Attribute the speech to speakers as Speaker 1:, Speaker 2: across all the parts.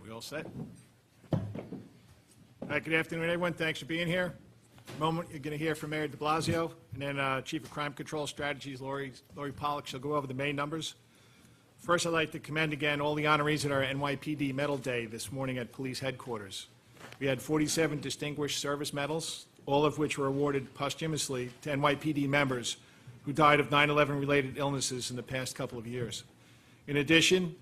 Speaker 1: We all set? All right, good afternoon, everyone. Thanks for being here. In a moment, you're going to hear from Mayor de Blasio, and then Chief of Crime Control Strategies, Lori Pollack. She'll go over the May numbers. First, I'd like to commend again all the honorees at our NYPD Medal Day this morning at Police Headquarters. We had 47 Distinguished Service Medals, all of which were awarded posthumously to NYPD members who died of 9/11 related illnesses in the past couple of years. In addition,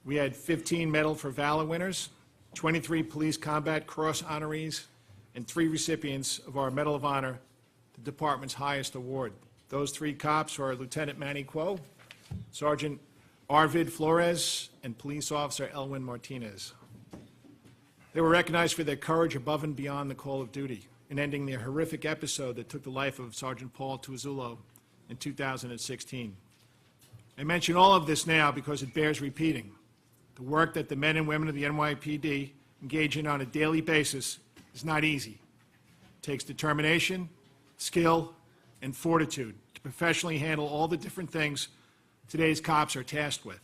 Speaker 1: we had 15 Medal for Valor winners, 23 Police Combat Cross honorees, and 3 recipients of our Medal of Honor, the department's highest award. Those 3 cops are Lieutenant Manny Kuo, Sergeant Arvid Flores, and Police Officer Elwin Martinez. They were recognized for their courage above and beyond the call of duty in ending the horrific episode that took the life of Sergeant Paul Tuazullo in 2016. I mention all of this now because it bears repeating. The work that the men and women of the NYPD engage in on a daily basis is not easy. It takes determination, skill, and fortitude to professionally handle all the different things today's cops are tasked with.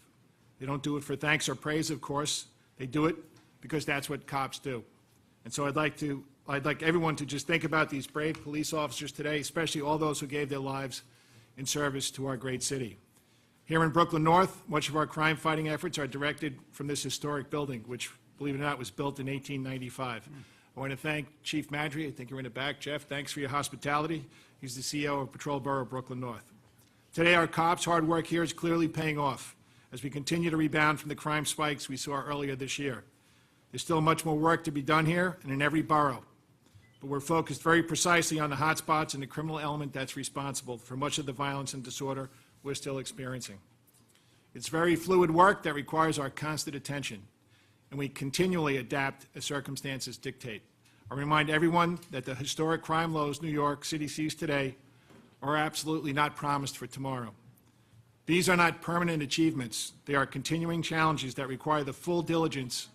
Speaker 1: They don't do it for thanks or praise, of course. They do it because that's what cops do. And so I'd like everyone to just think about these brave police officers today, especially all those who gave their lives in service to our great city. Here in Brooklyn North, much of our crime-fighting efforts are directed from this historic building, which, believe it or not, was built in 1895. I want to thank Chief Madry. I think you're in the back. Jeff, thanks for your hospitality. He's the CEO of Patrol Borough Brooklyn North. Today, our cops' hard work here is clearly paying off as we continue to rebound from the crime spikes we saw earlier this year. There's still much more work to be done here and in every borough, but we're focused very precisely on the hot spots and the criminal element that's responsible for much of the violence and disorder we're still experiencing. It's very fluid work that requires our constant attention, and we continually adapt as circumstances dictate. I remind everyone that the historic crime lows New York City sees today are absolutely not promised for tomorrow. These are not permanent achievements. They are continuing challenges that require the full diligence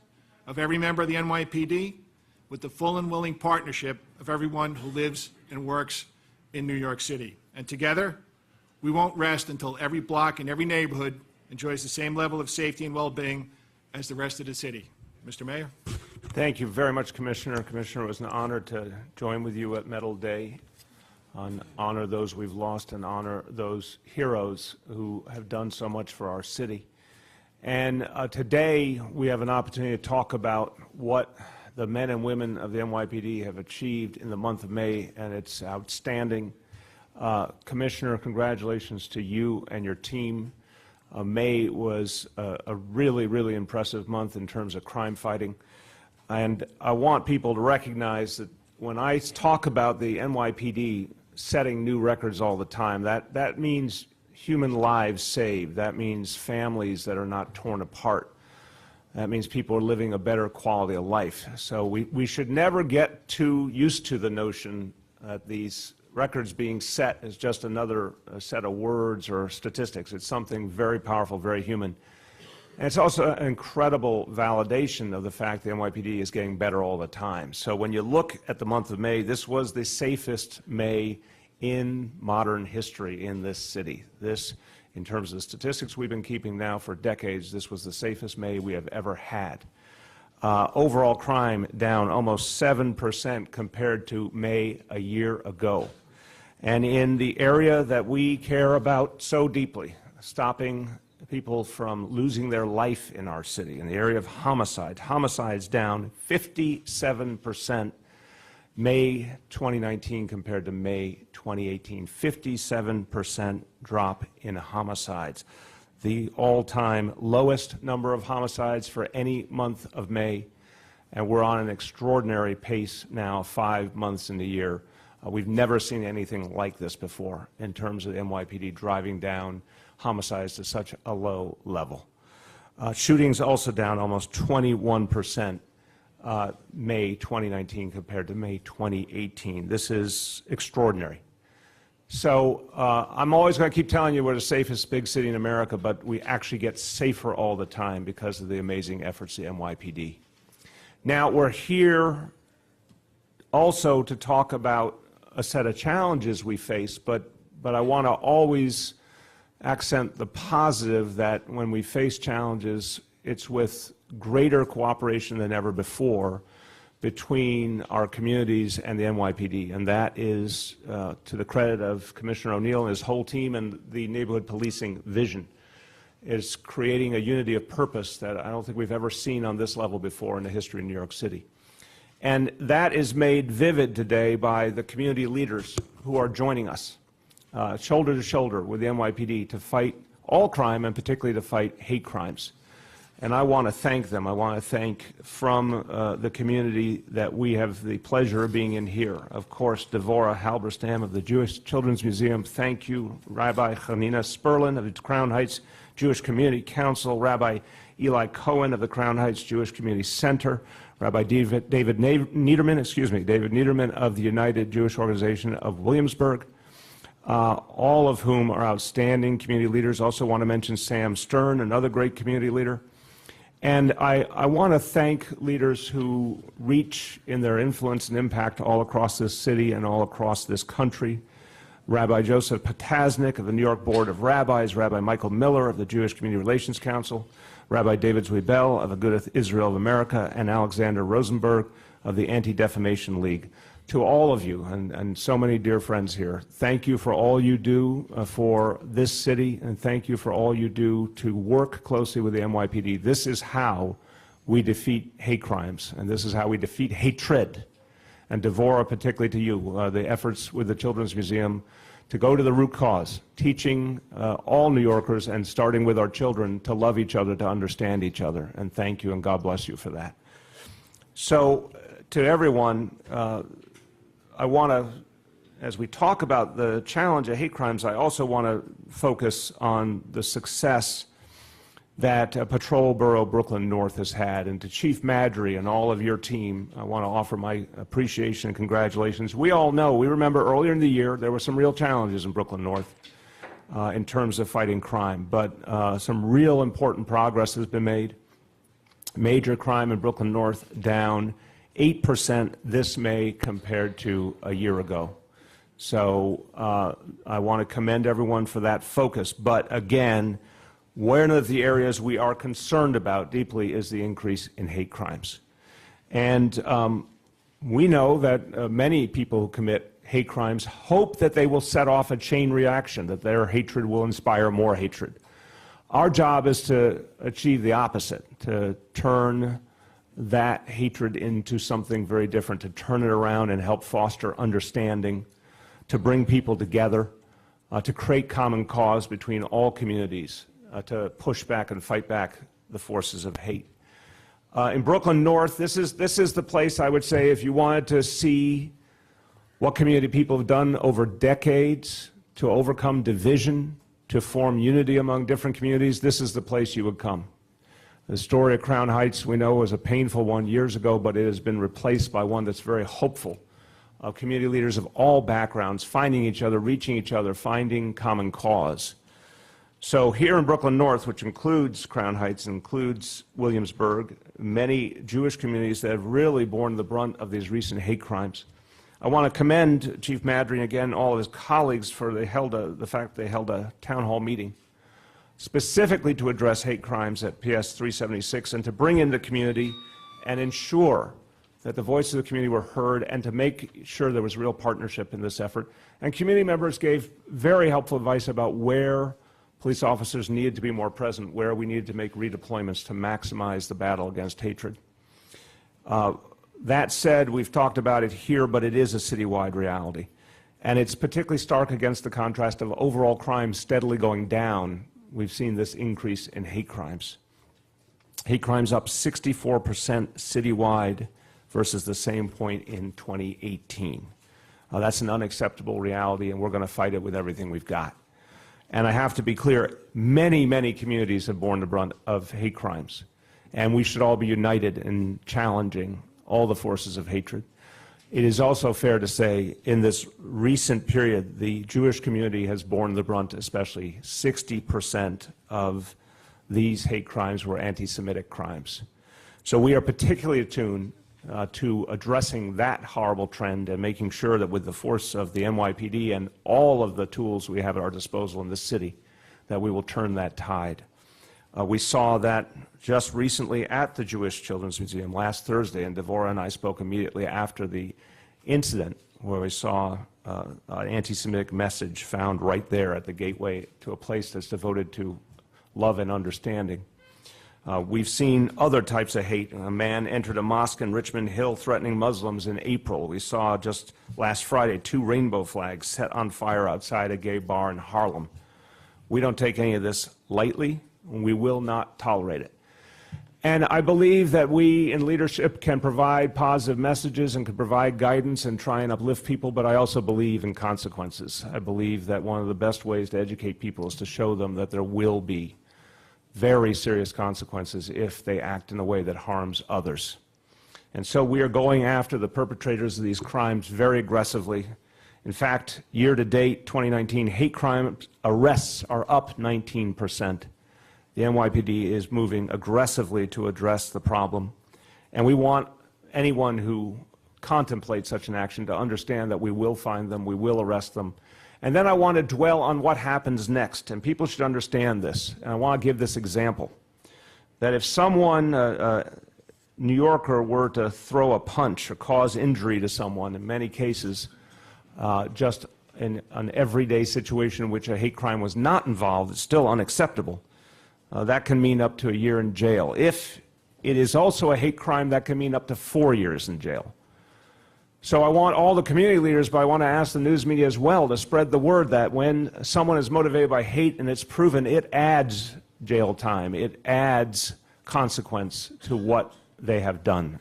Speaker 1: of every member of the NYPD with the full and willing partnership of everyone who lives and works in New York City. And together, we won't rest until every block and every neighborhood enjoys the same level of safety and well-being as the rest of the city. Mr. Mayor?
Speaker 2: Thank you very much, Commissioner. Commissioner, it was an honor to join with you at Medal Day, honor those we've lost and honor those heroes who have done so much for our city. And today we have an opportunity to talk about what the men and women of the NYPD have achieved in the month of May, and it's outstanding. Commissioner, congratulations to you and your team. May was a really, really impressive month in terms of crime fighting. And I want people to recognize that when I talk about the NYPD setting new records all the time, that means human lives saved. That means families that are not torn apart. That means people are living a better quality of life. So we should never get too used to the notion that these records being set is just another set of words or statistics. It's something very powerful, very human. And it's also an incredible validation of the fact the NYPD is getting better all the time. So when you look at the month of May, this was the safest May in modern history in this city. This, in terms of the statistics we've been keeping now for decades, this was the safest May we have ever had. Overall crime down almost 7% compared to May a year ago. And in the area that we care about so deeply, stopping people from losing their life in our city, in the area of homicides down 57% May 2019 compared to May 2018, 57% drop in homicides. The all-time lowest number of homicides for any month of May, and we're on an extraordinary pace now, 5 months in the year. We've never seen anything like this before in terms of the NYPD driving down homicides to such a low level. Shootings also down almost 21% May 2019 compared to May 2018. This is extraordinary. So I'm always going to keep telling you we're the safest big city in America, but we actually get safer all the time because of the amazing efforts of the NYPD. Now, we're here also to talk about a set of challenges we face, but I want to always accent the positive that when we face challenges, it's with greater cooperation than ever before between our communities and the NYPD, and that is to the credit of Commissioner O'Neill and his whole team and the neighborhood policing vision. It's creating a unity of purpose that I don't think we've ever seen on this level before in the history of New York City. And that is made vivid today by the community leaders who are joining us, shoulder to shoulder with the NYPD to fight all crime and particularly to fight hate crimes. And I want to thank them. I want to thank from the community that we have the pleasure of being in here. Of course, Devorah Halberstam of the Jewish Children's Museum. Thank you, Rabbi Hanina Sperlin of the Crown Heights Jewish Community Council, Rabbi Eli Cohen of the Crown Heights Jewish Community Center, Rabbi David Niederman of the United Jewish Organization of Williamsburg, all of whom are outstanding community leaders. Also want to mention Sam Stern, another great community leader. And I want to thank leaders who reach in their influence and impact all across this city and all across this country. Rabbi Joseph Potasnik of the New York Board of Rabbis, Rabbi Michael Miller of the Jewish Community Relations Council, Rabbi David Zwiebel of Agudath Israel of America, and Alexander Rosenberg of the Anti-Defamation League. To all of you, and so many dear friends here, thank you for all you do for this city, and thank you for all you do to work closely with the NYPD. This is how we defeat hate crimes, and this is how we defeat hatred. And Devorah, particularly to you, the efforts with the Children's Museum to go to the root cause, teaching all New Yorkers and starting with our children to love each other, to understand each other. And thank you, and God bless you for that. So, to everyone, I want to, as we talk about the challenge of hate crimes, I also want to focus on the success that Patrol Borough Brooklyn North has had. And to Chief Madry and all of your team, I want to offer my appreciation and congratulations. We all know, we remember earlier in the year, there were some real challenges in Brooklyn North in terms of fighting crime, but some real important progress has been made. Major crime in Brooklyn North down 8% this May compared to a year ago. So I want to commend everyone for that focus. But again, one of the areas we are concerned about deeply is the increase in hate crimes. And we know that many people who commit hate crimes hope that they will set off a chain reaction, that their hatred will inspire more hatred. Our job is to achieve the opposite, to turn that hatred into something very different, to turn it around and help foster understanding, to bring people together, to create common cause between all communities, to push back and fight back the forces of hate. In Brooklyn North, this is the place, I would say, if you wanted to see what community people have done over decades to overcome division, to form unity among different communities, this is the place you would come. The story of Crown Heights, we know, was a painful one years ago, but it has been replaced by one that's very hopeful, of community leaders of all backgrounds finding each other, reaching each other, finding common cause. So here in Brooklyn North, which includes Crown Heights, includes Williamsburg, many Jewish communities that have really borne the brunt of these recent hate crimes. I want to commend Chief Madry and again all of his colleagues for the fact they held a town hall meeting specifically to address hate crimes at PS 376 and to bring in the community and ensure that the voices of the community were heard and to make sure there was real partnership in this effort. And community members gave very helpful advice about where police officers needed to be more present, where we needed to make redeployments to maximize the battle against hatred. That said, we've talked about it here, but it is a citywide reality. And it's particularly stark against the contrast of overall crime steadily going down. We've seen this increase in hate crimes. Hate crimes up 64% citywide versus the same point in 2018. That's an unacceptable reality, and we're going to fight it with everything we've got. And I have to be clear, many, many communities have borne the brunt of hate crimes, and we should all be united in challenging all the forces of hatred. It is also fair to say, in this recent period, the Jewish community has borne the brunt, especially 60% of these hate crimes were anti-Semitic crimes. So we are particularly attuned to addressing that horrible trend and making sure that with the force of the NYPD and all of the tools we have at our disposal in this city, that we will turn that tide. We saw that just recently at the Jewish Children's Museum last Thursday, and Devorah and I spoke immediately after the incident, where we saw an anti-Semitic message found right there at the gateway to a place that's devoted to love and understanding. We've seen other types of hate. A man entered a mosque in Richmond Hill threatening Muslims in April. We saw just last Friday 2 rainbow flags set on fire outside a gay bar in Harlem. We don't take any of this lightly, and we will not tolerate it. And I believe that we in leadership can provide positive messages and can provide guidance and try and uplift people, but I also believe in consequences. I believe that one of the best ways to educate people is to show them that there will be very serious consequences if they act in a way that harms others. And so we are going after the perpetrators of these crimes very aggressively. In fact, year to date, 2019, hate crime arrests are up 19%. The NYPD is moving aggressively to address the problem. And we want anyone who contemplates such an action to understand that we will find them, we will arrest them. And then I want to dwell on what happens next, and people should understand this. And I want to give this example, that if someone, New Yorker, were to throw a punch or cause injury to someone, in many cases, just in an everyday situation in which a hate crime was not involved, it's still unacceptable. That can mean up to a year in jail. If it is also a hate crime, that can mean up to 4 years in jail. So I want all the community leaders, but I want to ask the news media as well to spread the word that when someone is motivated by hate and it's proven, it adds jail time, it adds consequence to what they have done.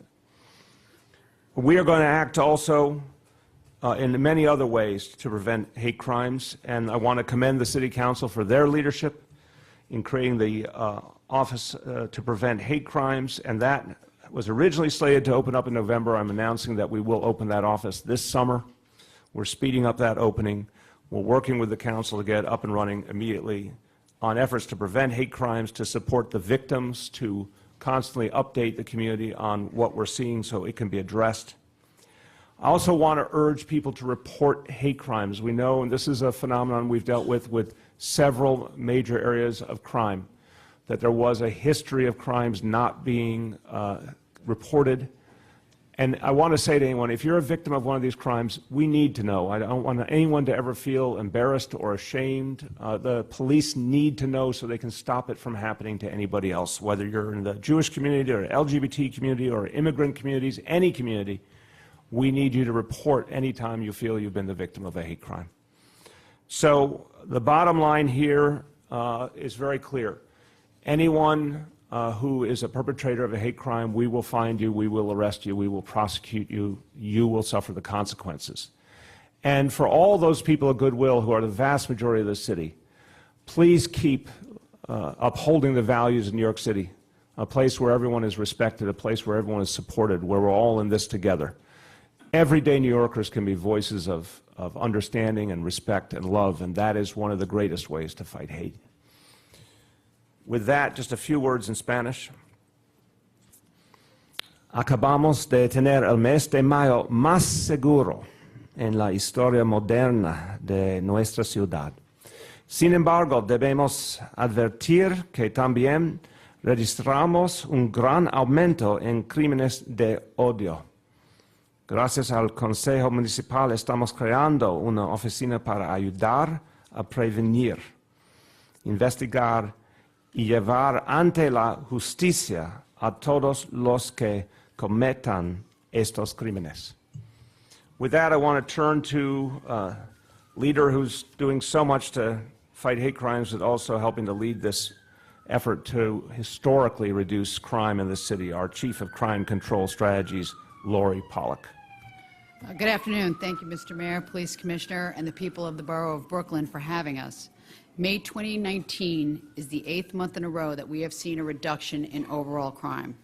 Speaker 2: We are going to act also in many other ways to prevent hate crimes, and I want to commend the City Council for their leadership in creating the Office to Prevent Hate Crimes, and that was originally slated to open up in November. I'm announcing that we will open that office this summer. We're speeding up that opening. We're working with the council to get up and running immediately on efforts to prevent hate crimes, to support the victims, to constantly update the community on what we're seeing so it can be addressed. I also want to urge people to report hate crimes. We know, and this is a phenomenon we've dealt with several major areas of crime, that there was a history of crimes not being reported. And I want to say to anyone, if you're a victim of one of these crimes, we need to know. I don't want anyone to ever feel embarrassed or ashamed. The police need to know so they can stop it from happening to anybody else, whether you're in the Jewish community or LGBT community or immigrant communities, any community. We need you to report anytime you feel you've been the victim of a hate crime. So the bottom line here is very clear. Anyone who is a perpetrator of a hate crime, we will find you, we will arrest you, we will prosecute you, you will suffer the consequences. And for all those people of goodwill who are the vast majority of the city, please keep upholding the values of New York City, a place where everyone is respected, a place where everyone is supported, where we're all in this together. Everyday New Yorkers can be voices of understanding and respect and love, and that is one of the greatest ways to fight hate. With that, just a few words in Spanish. Acabamos de tener el mes de mayo más seguro en la historia moderna de nuestra ciudad. Sin embargo, debemos advertir que también registramos un gran aumento en crímenes de odio. Gracias al Consejo Municipal estamos creando una oficina para ayudar a prevenir, investigar y llevar ante la justicia a todos los que cometan estos crímenes. With that, I want to turn to a leader who's doing so much to fight hate crimes, but also helping to lead this effort to historically reduce crime in the city, our Chief of Crime Control Strategies, Lori Pollack.
Speaker 3: Good afternoon. Thank you, Mr. Mayor, Police Commissioner, and the people of the Borough of Brooklyn for having us. May 2019 is the 8th month in a row that we have seen a reduction in overall crime.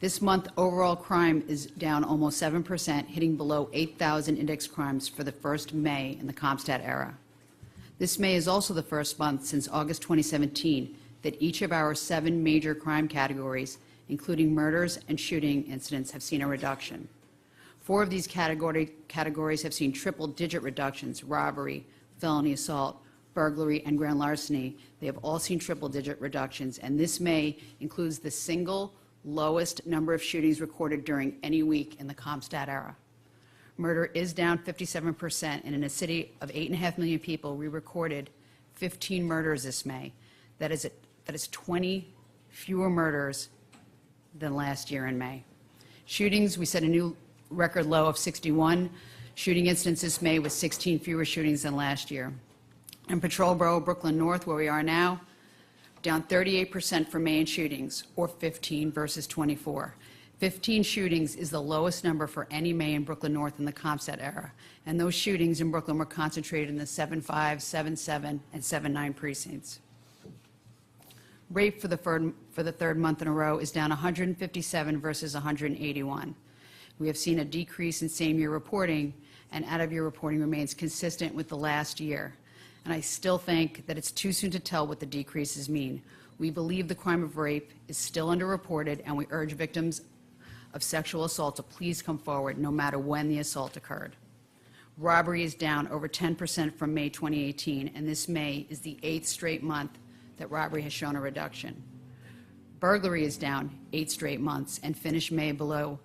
Speaker 3: This month, overall crime is down almost 7%, hitting below 8,000 index crimes for the first May in the Comstat era. This May is also the first month since August 2017 that each of our 7 major crime categories, including murders and shooting incidents, have seen a reduction. 4 of these categories have seen triple-digit reductions: robbery, felony assault, burglary, and grand larceny, they have all seen triple-digit reductions, and this May includes the single lowest number of shootings recorded during any week in the CompStat era. Murder is down 57%, and in a city of 8.5 million people, we recorded 15 murders this May. That is 20 fewer murders than last year in May. Shootings, we set a new record low of 61. Shooting incidents this May with 16 fewer shootings than last year. In Patrol Borough, Brooklyn North, where we are now, down 38% for May in shootings, or 15 versus 24. 15 shootings is the lowest number for any May in Brooklyn North in the CompStat era, and those shootings in Brooklyn were concentrated in the 7-5, 7-7, and 7-9 precincts. Rape for the third month in a row is down 157 versus 181. We have seen a decrease in same-year reporting, and out-of-year reporting remains consistent with the last year. And I still think that it's too soon to tell what the decreases mean. We believe the crime of rape is still underreported, and we urge victims of sexual assault to please come forward no matter when the assault occurred. Robbery is down over 10% from May 2018, and this May is the 8th straight month that robbery has shown a reduction. Burglary is down 8 straight months and finished May below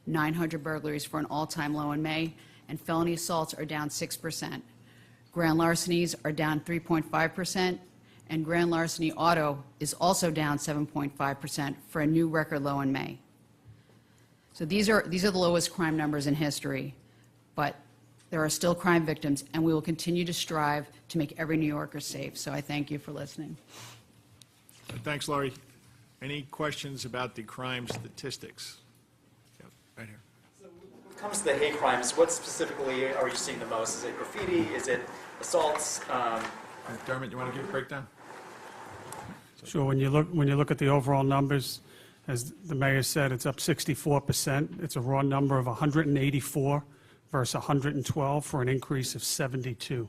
Speaker 3: 900 burglaries for an all-time low in May, and felony assaults are down 6%. Grand larcenies are down 3.5%, and grand larceny auto is also down 7.5% for a new record low in May. So these are the lowest crime numbers in history, but there are still crime victims, and we will continue to strive to make every New Yorker safe. So I thank you for listening.
Speaker 1: Thanks, Laurie. Any questions about the crime statistics? Yep, right here.
Speaker 4: So when it comes to the hate crimes, what specifically are you seeing the most? Is it graffiti? Is it assaults?
Speaker 1: Dermot, you want to give a breakdown?
Speaker 5: Sure. When you look at the overall numbers, as the mayor said, it's up 64%. It's a raw number of 184 versus 112 for an increase of 72.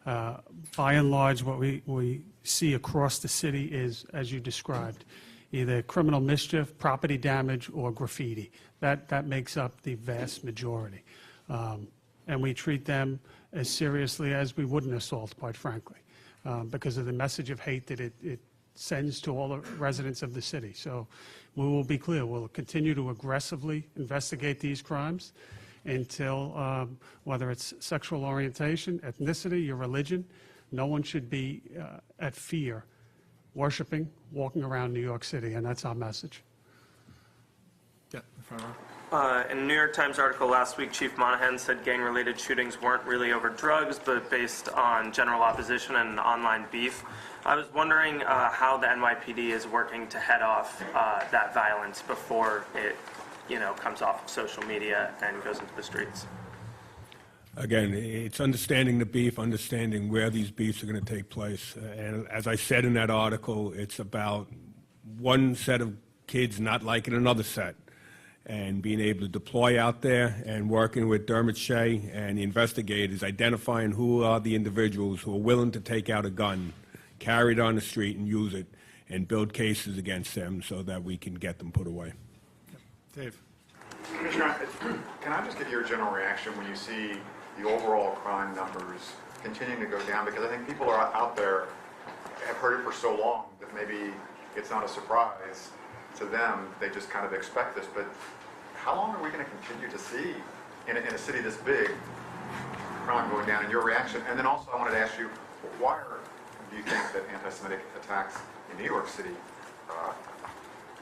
Speaker 5: By and large, what we see across the city is, as you described, either criminal mischief, property damage, or graffiti. That makes up the vast majority. And we treat them as seriously as we would an assault, quite frankly, because of the message of hate that it sends to all the residents of the city. So we will be clear. We'll continue to aggressively investigate these crimes until, whether it's sexual orientation, ethnicity, your religion, no one should be at fear worshiping, walking around New York City, and that's our message.
Speaker 1: Yeah, in front of her.
Speaker 6: In a New York Times article last week, Chief Monahan said gang-related shootings weren't really over drugs, but based on general opposition and online beef. I was wondering how the NYPD is working to head off that violence before it, comes off of social media and goes into the streets.
Speaker 7: Again, it's understanding the beef, understanding where these beefs are going to take place. And as I said in that article, it's about one set of kids not liking another set, and being able to deploy out there and working with Dermot Shea and the investigators, identifying who are the individuals who are willing to take out a gun, carry it on the street and use it, and build cases against them so that we can get them put away.
Speaker 1: Dave.
Speaker 8: Commissioner, can I just get your general reaction when you see the overall crime numbers continuing to go down? Because I think people are out there have heard it for so long that maybe it's not a surprise to them. They just kind of expect this. But how long are we going to continue to see in a city this big crime going down? And your reaction? And then also I wanted to ask you, why do you think that anti-Semitic attacks in New York City,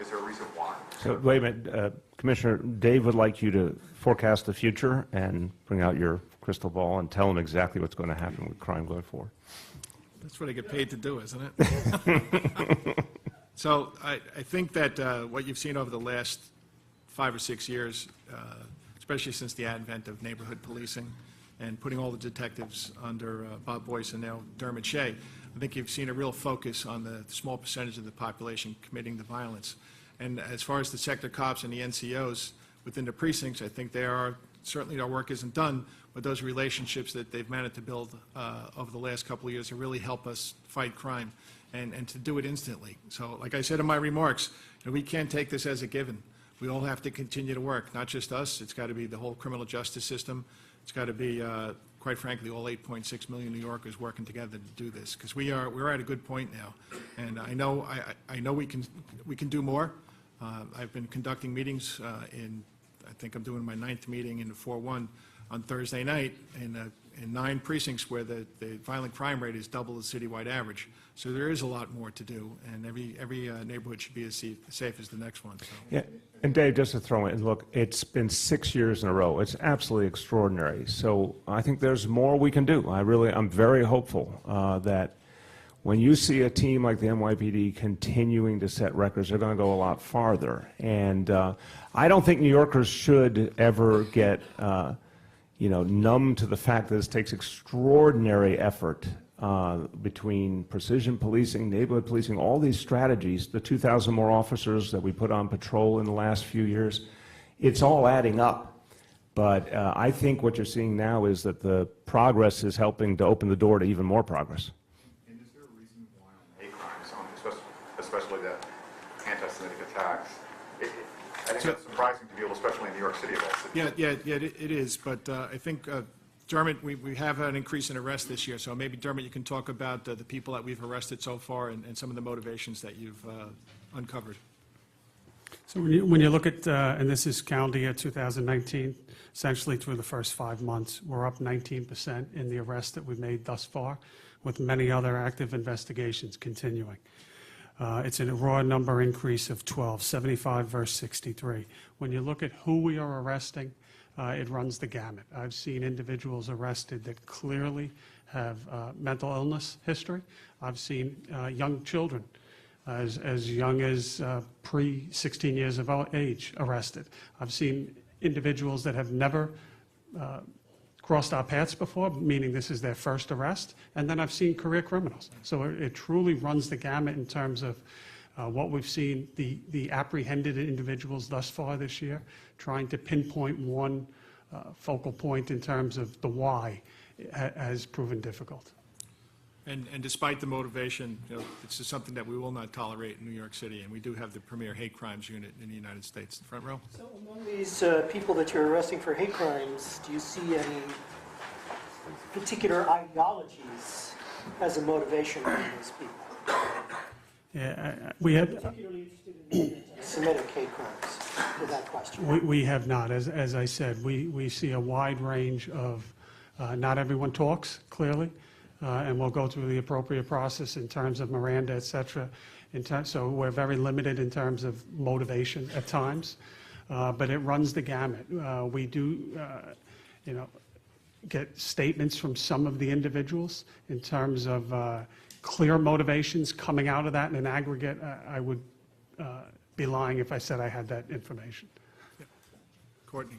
Speaker 8: is there a reason why?
Speaker 2: So, wait a minute, Commissioner, Dave would like you to forecast the future and bring out your crystal ball and tell him exactly what's going to happen with crime going forward.
Speaker 1: That's what I get paid to do, isn't it? So I think that what you've seen over the last 5 or 6 years, especially since the advent of neighborhood policing and putting all the detectives under Bob Boyce and now Dermot Shea, I think you've seen a real focus on the small percentage of the population committing the violence. And as far as the sector cops and the NCOs within the precincts, I think they are, certainly our work isn't done, but those relationships that they've managed to build over the last couple of years have really helped us fight crime and to do it instantly. So like I said in my remarks, we can't take this as a given. We all have to continue to work, not just us. It's got to be the whole criminal justice system. It's got to be quite frankly, all 8.6 million New Yorkers working together to do this, because we're at a good point now. And I know we can do more. I've been conducting meetings I think I'm doing my 9th meeting in the 4-1 on Thursday night in 9 precincts where the violent crime rate is double the citywide average. So there is a lot more to do, and every neighborhood should be as safe as the next one. So.
Speaker 2: Yeah, and Dave, just to throw in, look, it's been 6 years in a row. It's absolutely extraordinary. So I think there's more we can do. I'm very hopeful that when you see a team like the NYPD continuing to set records, they're going to go a lot farther. And I don't think New Yorkers should ever get numb to the fact that this takes extraordinary effort between precision policing, neighborhood policing, all these strategies, the 2,000 more officers that we put on patrol in the last few years, it's all adding up. But I think what you're seeing now is that the progress is helping to open the door to even more progress.
Speaker 8: And is there a reason why on hate crimes, especially the anti-Semitic attacks, I think that's surprising to people, especially in New York City of all cities.
Speaker 1: Yeah, it is. But I think, Dermot, we have an increase in arrests this year. So maybe, Dermot, you can talk about the people that we've arrested so far and some of the motivations that you've uncovered.
Speaker 5: So when you look at, and this is calendar year 2019, essentially through the first 5 months, we're up 19% in the arrests that we've made thus far, with many other active investigations continuing. It's a raw number increase of 12, 75 versus 63. When you look at who we are arresting, it runs the gamut. I've seen individuals arrested that clearly have mental illness history. I've seen young children as young as pre-16 years of age arrested. I've seen individuals that have never crossed our paths before, meaning this is their first arrest, and then I've seen career criminals. So it truly runs the gamut in terms of what we've seen, the apprehended individuals thus far this year, trying to pinpoint one focal point in terms of the why has proven difficult.
Speaker 1: And despite the motivation, this is something that we will not tolerate in New York City, and we do have the premier hate crimes unit in the United States. Front row.
Speaker 9: So among these people that you're arresting for hate crimes, do you see any particular ideologies as a motivation for these people?
Speaker 5: Yeah, we have.
Speaker 9: Particularly interested in Semitic hate crimes, with that question.
Speaker 5: We have not. As I said, we see a wide range of, not everyone talks, clearly, and we'll go through the appropriate process in terms of Miranda, et cetera. So we're very limited in terms of motivation at times, but it runs the gamut. We do, get statements from some of the individuals in terms of clear motivations coming out of that in an aggregate. I would be lying if I said I had that information.
Speaker 1: Courtney.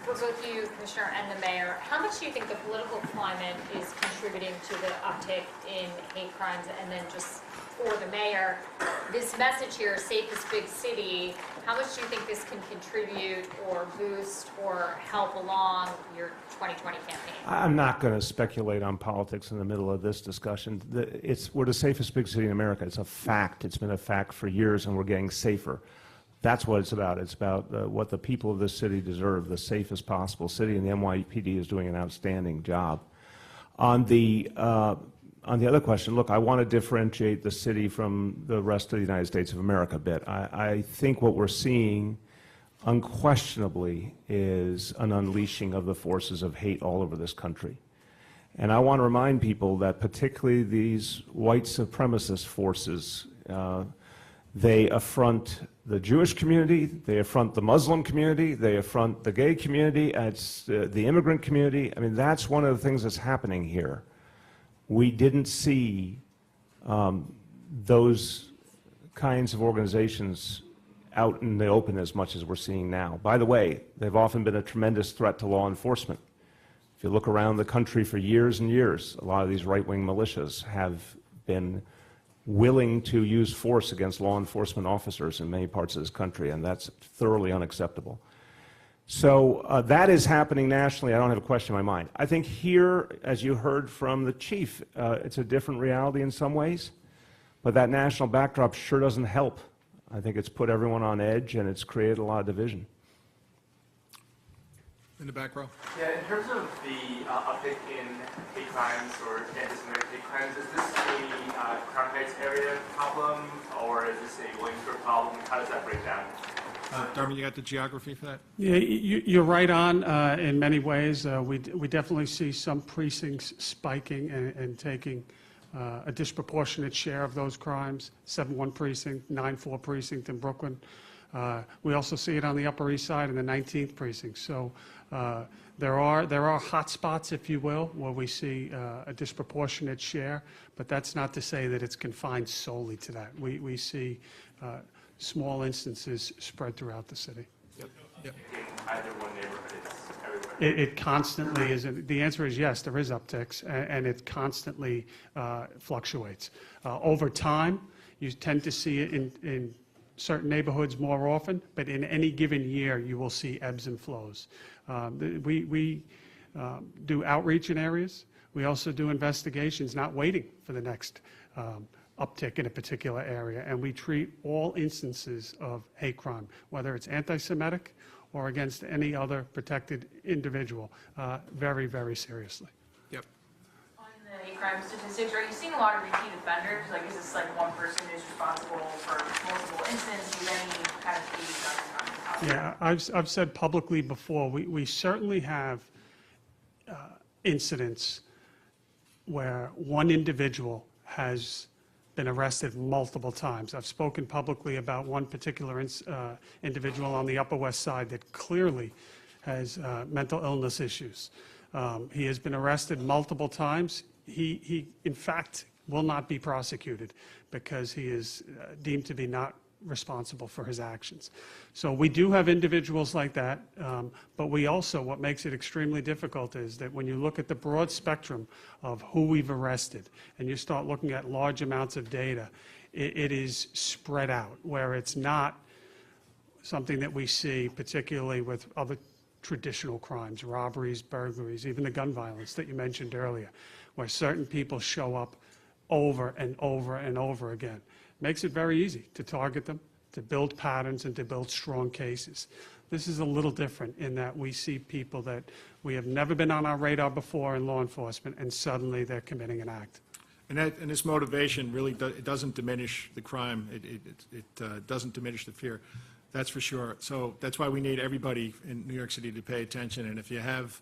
Speaker 10: For both you, Commissioner, and the Mayor, how much do you think the political climate is contributing to the uptick in hate crimes? And then just for the Mayor, this message here, safest big city, how much do you think this can contribute or boost or help along your 2020 campaign?
Speaker 2: I'm not going to speculate on politics in the middle of this discussion. We're the safest big city in America. It's a fact. It's been a fact for years, and we're getting safer. That's what it's about. It's about what the people of this city deserve, the safest possible city, and the NYPD is doing an outstanding job. On the other question, look, I want to differentiate the city from the rest of the United States of America a bit. I think what we're seeing unquestionably is an unleashing of the forces of hate all over this country. And I want to remind people that particularly these white supremacist forces, they affront the Jewish community, they affront the Muslim community, they affront the gay community, it's the immigrant community. I mean, that's one of the things that's happening here. We didn't see those kinds of organizations out in the open as much as we're seeing now. By the way, they've often been a tremendous threat to law enforcement. If you look around the country for years and years, a lot of these right-wing militias have been willing to use force against law enforcement officers in many parts of this country, and that's thoroughly unacceptable. So that is happening nationally. I don't have a question in my mind. I think here, as you heard from the chief, it's a different reality in some ways, but that national backdrop sure doesn't help. I think it's put everyone on edge, and it's created a lot of division.
Speaker 1: in the back row.
Speaker 6: Yeah, in terms of the uptick in hate crimes or anti-Semitic hate crimes, is this a Crown Heights area problem, or is this a Williamsburg problem? How does that break down?
Speaker 1: Dermot, you got the geography for that?
Speaker 5: Yeah, you're right on in many ways. We definitely see some precincts spiking and taking a disproportionate share of those crimes. 7-1 precinct, 9-4 precinct in Brooklyn. We also see it on the Upper East Side in the 19th precinct. So there are hot spots, if you will, where we see a disproportionate share, but that's not to say that it's confined solely to that. We see small instances spread throughout the city.
Speaker 1: Yep. Yep.
Speaker 6: In either one neighborhood, it's everywhere.
Speaker 5: It constantly is. The answer is yes, there is upticks, and it constantly fluctuates. Over time, you tend to see it in certain neighborhoods more often, but in any given year, you will see ebbs and flows. We do outreach in areas. We also do investigations, not waiting for the next uptick in a particular area, and we treat all instances of hate crime, whether it's anti-Semitic or against any other protected individual, very, very seriously.
Speaker 1: Yep.
Speaker 11: On the hate crime statistics, are you seeing a lot of repeat offenders? Like, is this like one person who's responsible for multiple incidents? Do you have any kind of gauge on
Speaker 5: Yeah, I've said publicly before, we certainly have incidents where one individual has been arrested multiple times. I've spoken publicly about one particular individual on the Upper West Side that clearly has mental illness issues. He has been arrested multiple times. He in fact, will not be prosecuted because he is deemed to be not responsible for his actions. So we do have individuals like that, but we also, what makes it extremely difficult is that when you look at the broad spectrum of who we've arrested and you start looking at large amounts of data, it is spread out, where it's not something that we see particularly with other traditional crimes, robberies, burglaries, even the gun violence that you mentioned earlier, where certain people show up over and over and over again. Makes it very easy to target them, to build patterns, and to build strong cases. This is a little different in that we see people that we have never been on our radar before in law enforcement, and suddenly they're committing an act.
Speaker 1: And this motivation really it doesn't diminish the crime. It doesn't diminish the fear. That's for sure. So that's why we need everybody in New York City to pay attention. And if you have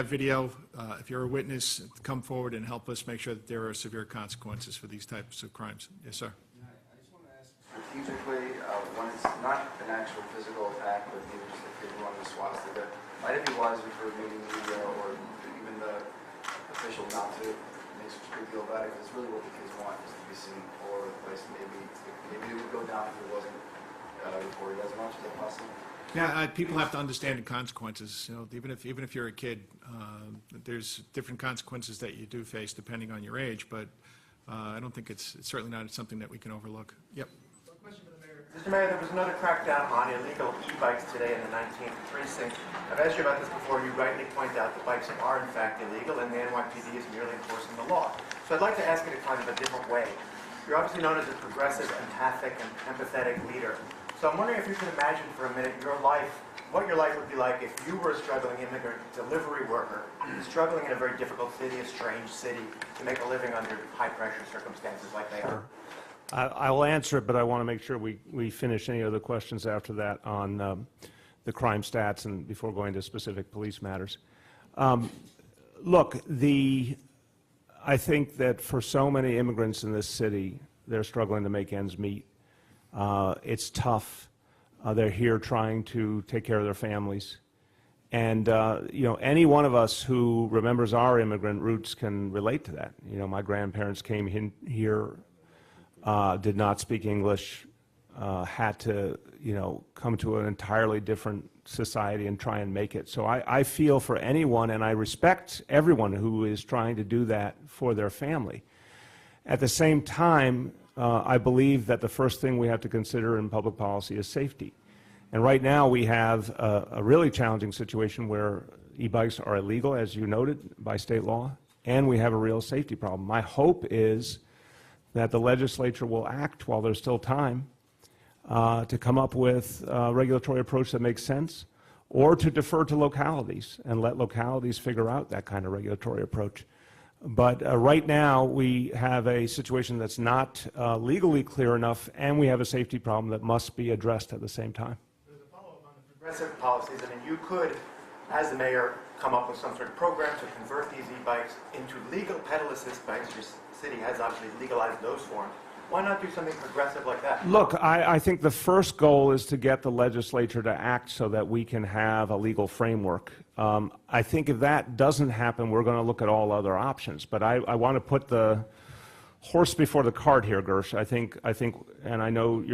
Speaker 1: video, if you're a witness, come forward and help us make sure that there are severe consequences for these types of crimes. Yes, sir.
Speaker 12: Yeah, I just want to ask strategically, when it's not an actual physical attack, but maybe just a kid running a swastika, might it be wiser for maybe media or even the official not to make such a big deal about it? Because it's really what the kids want is to be seen all over the place. Maybe it would go down if it wasn't reported as much. Is that possible?
Speaker 1: Yeah, people have to understand the consequences. You know, even if you're a kid, there's different consequences that you do face depending on your age. But I don't think it's certainly not something that we can overlook. Yep.
Speaker 13: Mr. Mayor, there was another crackdown on illegal e-bikes today in the 19th precinct. I've asked you about this before. You rightly point out that bikes are in fact illegal, and the NYPD is merely enforcing the law. So I'd like to ask you to kind of a different way. You're obviously known as a progressive, empathic, and empathetic leader. So I'm wondering if you can imagine for a minute what your life would be like if you were a struggling immigrant delivery worker, struggling in a very difficult city, a strange city, to make a living under high-pressure circumstances like they are.
Speaker 2: I will answer it, but I want to make sure we finish any other questions after that on the crime stats and before going to specific police matters. Look, I think that for so many immigrants in this city, they're struggling to make ends meet. It's tough. They're here trying to take care of their families. And, you know, any one of us who remembers our immigrant roots can relate to that. You know, my grandparents came here, did not speak English, had to, you know, come to an entirely different society and try and make it. So I feel for anyone, and I respect everyone who is trying to do that for their family. At the same time, I believe that the first thing we have to consider in public policy is safety. And right now we have a really challenging situation where e-bikes are illegal, as you noted, by state law, and we have a real safety problem. My hope is that the legislature will act while there's still time to come up with a regulatory approach that makes sense, or to defer to localities and let localities figure out that kind of regulatory approach. But right now, we have a situation that's not legally clear enough, and we have a safety problem that must be addressed at the same time.
Speaker 13: There's a follow-up on the progressive policies. I mean, you could, as the mayor, come up with some sort of program to convert these e-bikes into legal pedal assist bikes. Your city has obviously legalized those forms. Why not do something progressive like that?
Speaker 2: Look, I think the first goal is to get the legislature to act so that we can have a legal framework. I think if that doesn't happen, we're going to look at all other options. But I want to put the horse before the cart here, Gersh. I think, and I know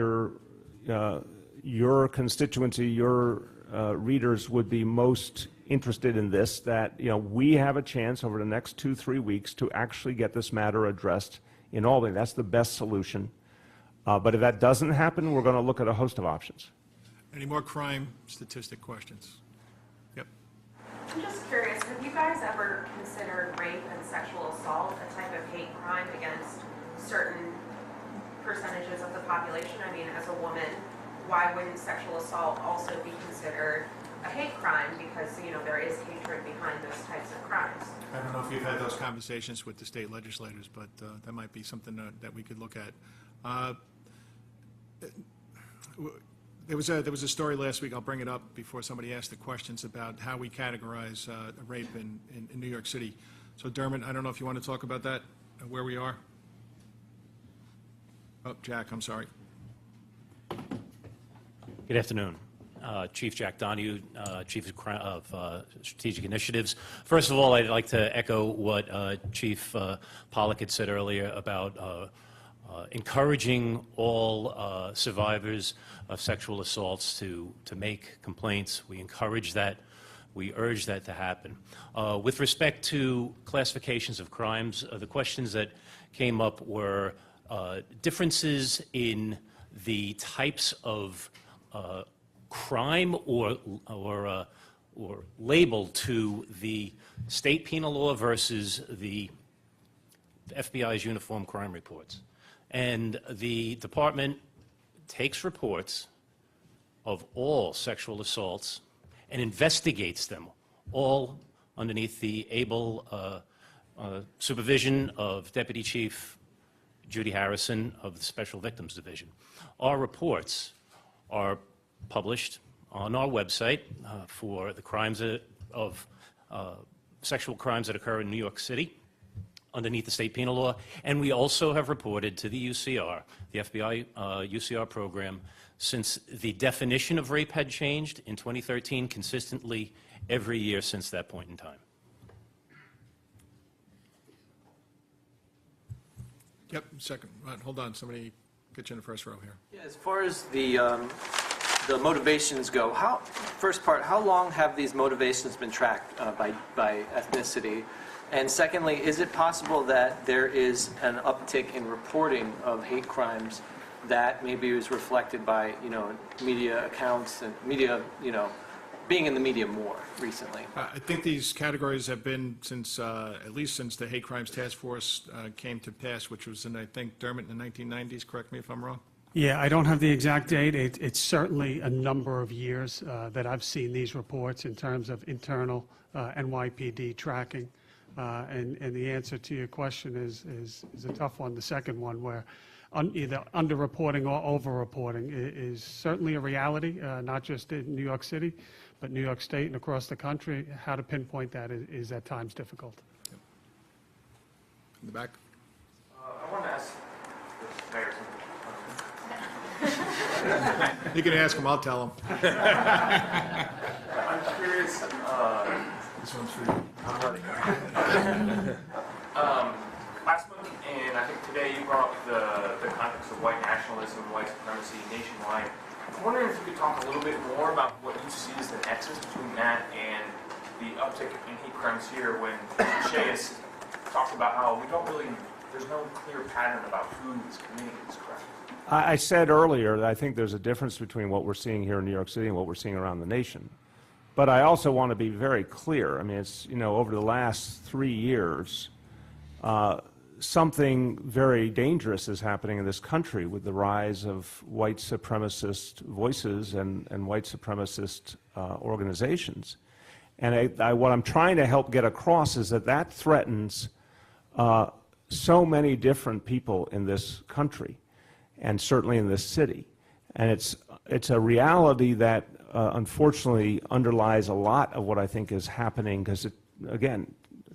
Speaker 2: your constituency, your readers would be most interested in this, that we have a chance over the next 2-3 weeks to actually get this matter addressed in Albany. That's the best solution. But if that doesn't happen, we're going to look at a host of options.
Speaker 1: Any more crime statistic questions? Yep.
Speaker 11: I'm just curious, have you guys ever considered rape and sexual assault a type of hate crime against certain percentages of the population? I mean, as a woman, why wouldn't sexual assault also be considered a hate crime? Because, there is hatred behind those types of crimes.
Speaker 1: I don't know if you've had those conversations with the state legislators, but that might be something that we could look at. There was a story last week, I'll bring it up before somebody asks the questions, about how we categorize rape in New York City. So Dermot, I don't know if you want to talk about that, where we are? Oh, Jack, I'm sorry.
Speaker 14: Good afternoon. Chief Jack Donahue, Chief of Strategic Initiatives. First of all, I'd like to echo what Chief Pollack had said earlier about encouraging all survivors of sexual assaults to make complaints. We encourage that. We urge that to happen. With respect to classifications of crimes, the questions that came up were differences in the types of crime or label to the state penal law versus the FBI's uniform crime reports. And the department takes reports of all sexual assaults and investigates them, all underneath the able supervision of Deputy Chief Judy Harrison of the Special Victims Division. Our reports are published on our website for the crimes of sexual crimes that occur in New York City underneath the state penal law, and we also have reported to the UCR, the FBI UCR program, since the definition of rape had changed in 2013 consistently every year since that point in time.
Speaker 1: Yep, second. Hold on, somebody get you in the first row here.
Speaker 15: Yeah, as far as the motivations go, first part, how long have these motivations been tracked by ethnicity? And secondly, is it possible that there is an uptick in reporting of hate crimes that maybe was reflected by, media accounts and media, being in the media more recently?
Speaker 1: I think these categories have been since, at least since the Hate Crimes Task Force came to pass, which was in, I think, Dermot, in the 1990s, correct me if I'm wrong?
Speaker 5: Yeah, I don't have the exact date. It's certainly a number of years that I've seen these reports in terms of internal NYPD tracking. And the answer to your question is a tough one. The second one, where either underreporting or overreporting is certainly a reality, not just in New York City, but New York State and across the country. How to pinpoint that is at times difficult.
Speaker 1: Yep. In the back.
Speaker 6: I want to ask the mayor something.
Speaker 1: You can ask him, I'll tell him.
Speaker 6: I'm curious.
Speaker 1: This one's for you.
Speaker 6: I'm ready. Last month, and I think today, you brought up the context of white nationalism, white supremacy nationwide. I'm wondering if you could talk a little bit more about what you see as the nexus between that and the uptick in hate crimes here, when Shea has talked about how there's no clear pattern about who is committing these crimes.
Speaker 2: I said earlier that I think there's a difference between what we're seeing here in New York City and what we're seeing around the nation. But I also want to be very clear. I mean, it's, over the last 3 years, something very dangerous is happening in this country with the rise of white supremacist voices and white supremacist organizations. And what I'm trying to help get across is that that threatens so many different people in this country, and certainly in this city. And it's a reality that unfortunately underlies a lot of what I think is happening, because, again,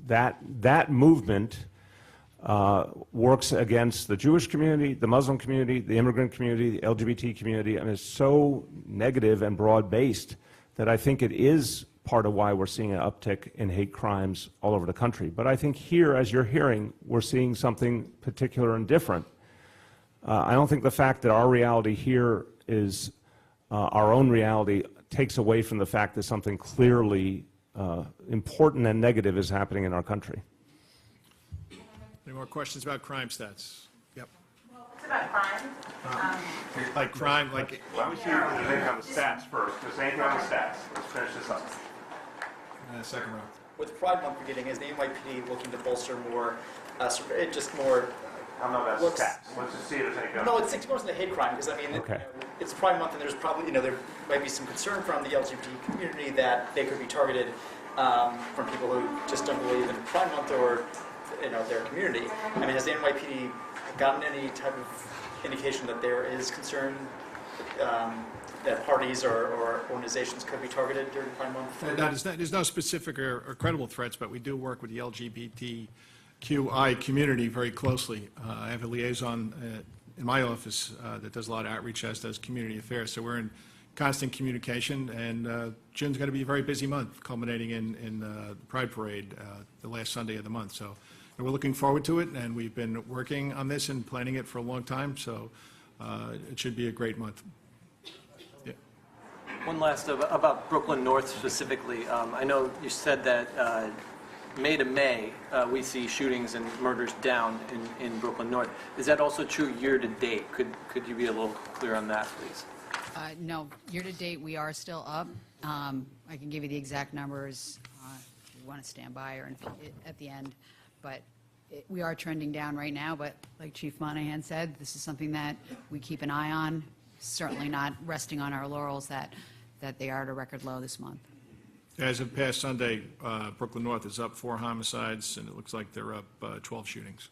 Speaker 2: that movement works against the Jewish community, the Muslim community, the immigrant community, the LGBT community. I mean, it's so negative and broad-based that I think it is part of why we're seeing an uptick in hate crimes all over the country. But I think here, as you're hearing, we're seeing something particular and different. I don't think the fact that our reality here is our own reality takes away from the fact that something clearly important and negative is happening in our country.
Speaker 1: Any more questions about crime stats? Yep.
Speaker 11: Well, it's about crime.
Speaker 1: Like crime, like...
Speaker 2: Why don't we see anything on the stats first? Just anything on the stats. Let's finish this up.
Speaker 1: Second round.
Speaker 4: With Pride Month beginning, is the NYPD looking to bolster more, just more...
Speaker 2: I don't know about stats. Let's just see if there's any...
Speaker 4: No, it's more in the hate crime, because I mean,
Speaker 2: Okay.
Speaker 4: It's Pride Month, and there's probably, there might be some concern from the LGBT community that they could be targeted from people who just don't believe in Pride Month or, their community. I mean, has the NYPD gotten any type of indication that there is concern that parties or organizations could be targeted during Pride Month?
Speaker 1: There's no specific or credible threats, but we do work with the LGBTQI community very closely. I have a liaison in my office that does a lot of outreach, as does community affairs. So we're in constant communication, and June's going to be a very busy month, culminating in the Pride Parade the last Sunday of the month. So we're looking forward to it, and we've been working on this and planning it for a long time. So it should be a great month. Yeah.
Speaker 15: One last about Brooklyn North specifically. I know you said that May to May, we see shootings and murders down in Brooklyn North. Is that also true year to date? Could you be a little clear on that, please?
Speaker 3: No, year-to-date, we are still up. I can give you the exact numbers if you want to stand by or at the end. But we are trending down right now, but like Chief Monahan said, this is something that we keep an eye on, certainly not resting on our laurels that they are at a record low this month.
Speaker 1: As of past Sunday, Brooklyn North is up 4 homicides, and it looks like they're up 12 shootings.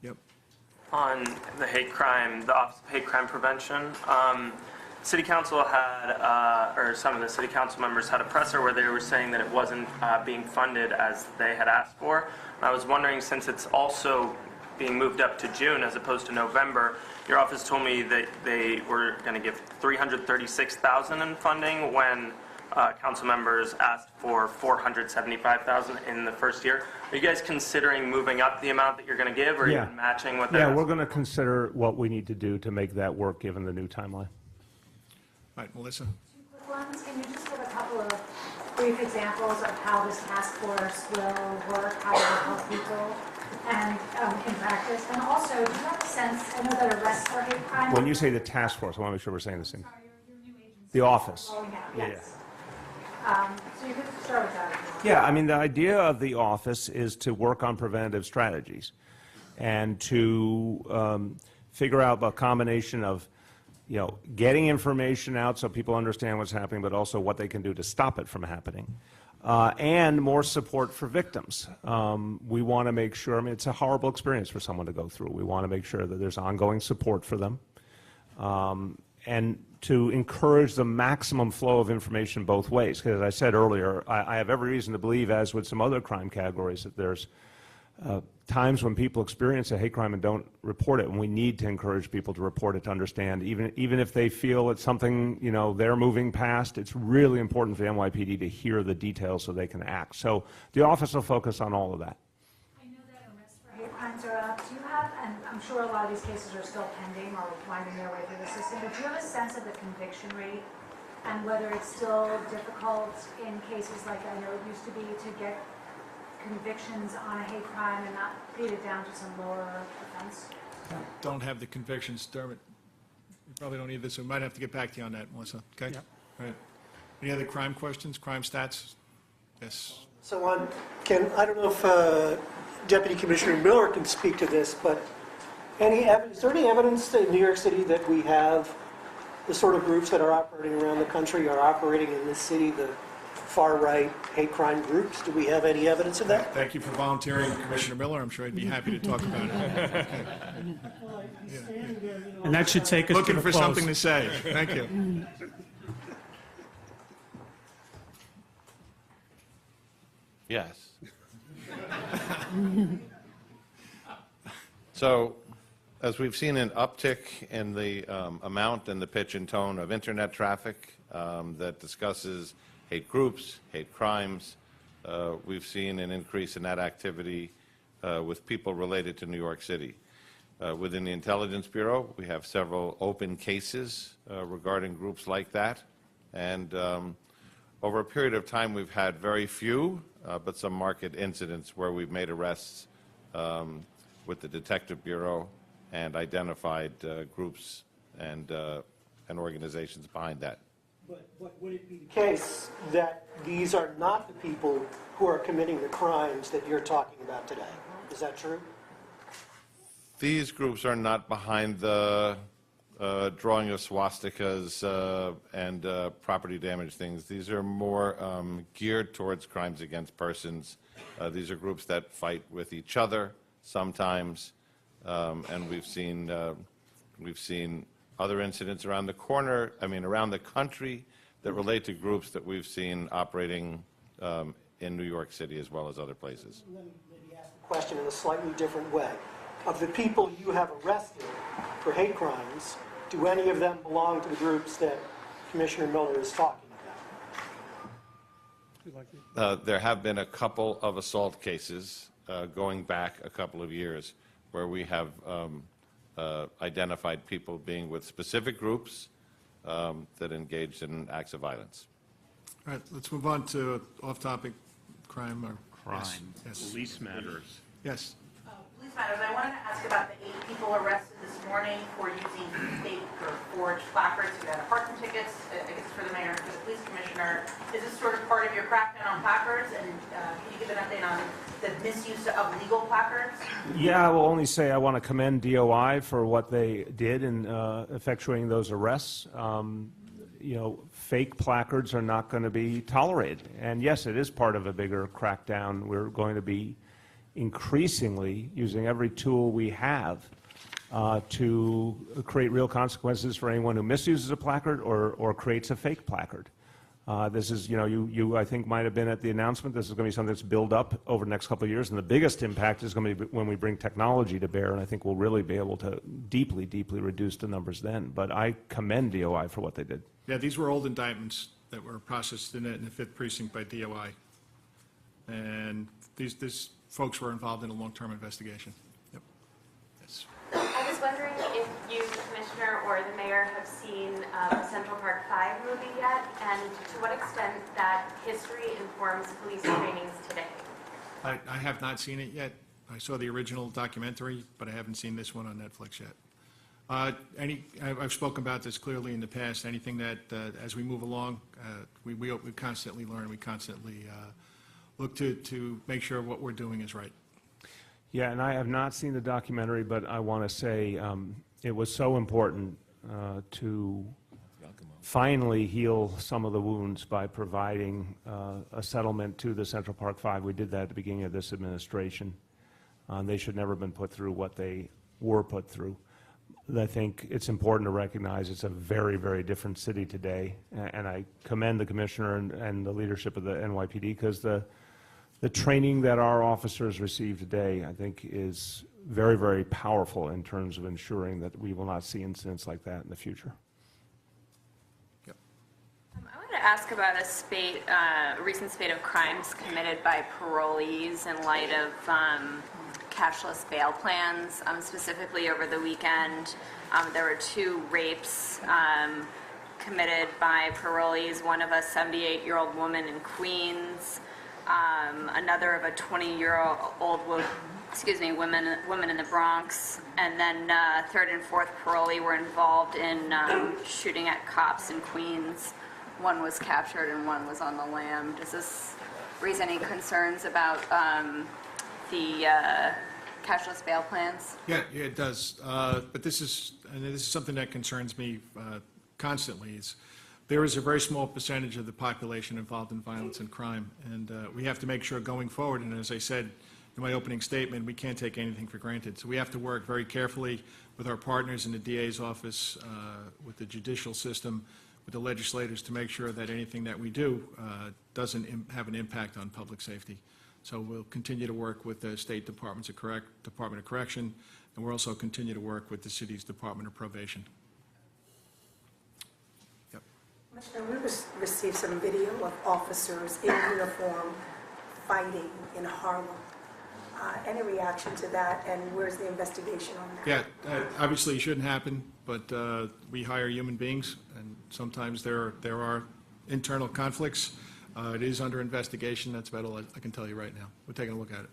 Speaker 1: Yep.
Speaker 6: On the hate crime, the Office of Hate Crime Prevention, City Council had, or some of the City Council members had a presser where they were saying that it wasn't being funded as they had asked for. And I was wondering, since it's also being moved up to June as opposed to November, your office told me that they were going to give $336,000 in funding when council members asked for $475,000 in the first year. Are you guys considering moving up the amount that you're going to give, or even matching what they're asking?
Speaker 2: We're going to consider what we need to do to make that work, given the new timeline.
Speaker 1: All right, Melissa.
Speaker 16: 2 quick ones. Can you just give a couple of brief examples of how this task force will work, how it will help people, and in practice? And also, do you have a sense, I know that arrests are hate crime.
Speaker 2: When you say the task force, I want to make sure we're saying the same.
Speaker 16: Your new agency.
Speaker 2: The office.
Speaker 16: Oh, yeah, yes. So you could start with that.
Speaker 2: Yeah, I mean, the idea of the office is to work on preventative strategies and to figure out a combination of, getting information out so people understand what's happening, but also what they can do to stop it from happening, and more support for victims. We want to make sure, it's a horrible experience for someone to go through. We want to make sure that there's ongoing support for them, and to encourage the maximum flow of information both ways. Because as I said earlier, I have every reason to believe, as with some other crime categories, that there's times when people experience a hate crime and don't report it, and we need to encourage people to report it, to understand, even if they feel it's something, they're moving past. It's really important for the NYPD to hear the details so they can act. So the office will focus on all of that.
Speaker 16: I know that arrests for hate crimes are up. Do you have, and I'm sure a lot of these cases are still pending or winding their way through the system, but do you have a sense of the conviction rate and whether it's still difficult in cases like I know it used to be to get convictions on a hate crime and not beat it down to some lower offense?
Speaker 1: Don't have the convictions, Dermot. You probably don't either, so we might have to get back to you on that, Melissa. Okay?
Speaker 9: Yep.
Speaker 1: All right. Any other crime questions, crime stats? Yes.
Speaker 9: So I don't know if Deputy Commissioner Miller can speak to this, but is there any evidence in New York City that we have the sort of groups that are operating around the country are operating in this city, the far-right hate crime groups? Do we have any evidence of that?
Speaker 1: Thank you for volunteering, Commissioner Miller. I'm sure I'd be happy to talk about it.
Speaker 5: And that should take us to
Speaker 1: Looking
Speaker 5: the
Speaker 1: for
Speaker 5: close.
Speaker 1: something to say. Thank you.
Speaker 17: Yes. So, as we've seen an uptick in the amount and the pitch and tone of internet traffic that discusses hate groups, hate crimes, we've seen an increase in that activity with people related to New York City. Within the Intelligence Bureau, we have several open cases regarding groups like that, and over a period of time we've had very few, but some marked incidents where we've made arrests with the Detective Bureau and identified groups and organizations behind that.
Speaker 9: But would it be the case that these are not the people who are committing the crimes that you're talking about today? Is that true?
Speaker 17: These groups are not behind the drawing of swastikas and property damage things. These are more geared towards crimes against persons. These are groups that fight with each other sometimes, and we've seen other incidents around the country that relate to groups that we've seen operating in New York City as well as other places.
Speaker 9: Let me ask the question in a slightly different way. Of the people you have arrested for hate crimes, do any of them belong to the groups that Commissioner Miller is talking about?
Speaker 17: There have been a couple of assault cases going back a couple of years where we have identified people being with specific groups that engaged in acts of violence.
Speaker 1: All right, let's move on to off-topic crime.
Speaker 2: Crime.
Speaker 1: Yes.
Speaker 2: Police matters.
Speaker 1: Yes.
Speaker 11: Police matters. I wanted to ask about the 8 people arrested this morning for using fake or forged placards. You had parking tickets, I guess for the mayor and for the police commissioner. Is this sort of part of your crackdown on placards? And can you give an update on the misuse of legal placards?
Speaker 2: Yeah, I will only say I want to commend DOI for what they did in effectuating those arrests. Fake placards are not going to be tolerated. And yes, it is part of a bigger crackdown. We're going to be increasingly using every tool we have to create real consequences for anyone who misuses a placard or creates a fake placard. This is, you I think might have been at the announcement. This is going to be something that's built up over the next couple of years, and the biggest impact is going to be when we bring technology to bear, and I think we'll really be able to deeply, deeply reduce the numbers then. But I commend DOI for what they did.
Speaker 1: Yeah, these were old indictments that were processed in the 5th Precinct by DOI. And these folks were involved in a long-term investigation. Yep. Yes.
Speaker 18: I was wondering if you, Commissioner, or the Mayor have seen Central Park 5 movie yet, and to what extent that history informs police trainings today.
Speaker 1: I have not seen it yet. I saw the original documentary, but I haven't seen this one on Netflix yet. I've spoken about this clearly in the past. Anything that, as we move along, we constantly learn, we constantly look to make sure what we're doing is right.
Speaker 2: Yeah, and I have not seen the documentary, but I want to say it was so important to finally heal some of the wounds by providing a settlement to the Central Park 5. We did that at the beginning of this administration. They should never have been put through what they were put through. I think it's important to recognize it's a very, very different city today, and I commend the Commissioner and the leadership of the NYPD because the training that our officers receive today, I think, is very, very powerful in terms of ensuring that we will not see incidents like that in the future.
Speaker 18: I wanted to ask about a recent spate of crimes committed by parolees in light of cashless bail plans. Specifically over the weekend, there were 2 rapes committed by parolees, one of a 78-year-old woman in Queens, another of a 20-year-old woman in the Bronx, and then 3rd and 4th parolee were involved in shooting at cops in Queens. One was captured and one was on the lam. Does this raise any concerns about the cashless bail plans?
Speaker 1: Yeah, it does. But this is something that concerns me constantly. There is a very small percentage of the population involved in violence and crime, and we have to make sure going forward, and as I said in my opening statement, we can't take anything for granted. So we have to work very carefully with our partners in the DA's office, with the judicial system, with the legislators to make sure that anything that we do doesn't have an impact on public safety. So we'll continue to work with the State Department of Correction, and we'll also continue to work with the city's Department of Probation.
Speaker 19: Commissioner, we received some video of officers in uniform fighting in Harlem. Any reaction to that, and where's the investigation on that?
Speaker 1: Yeah, obviously it shouldn't happen, but we hire human beings, and sometimes there are internal conflicts. It is under investigation. That's about all I can tell you right now. We're taking a look at it.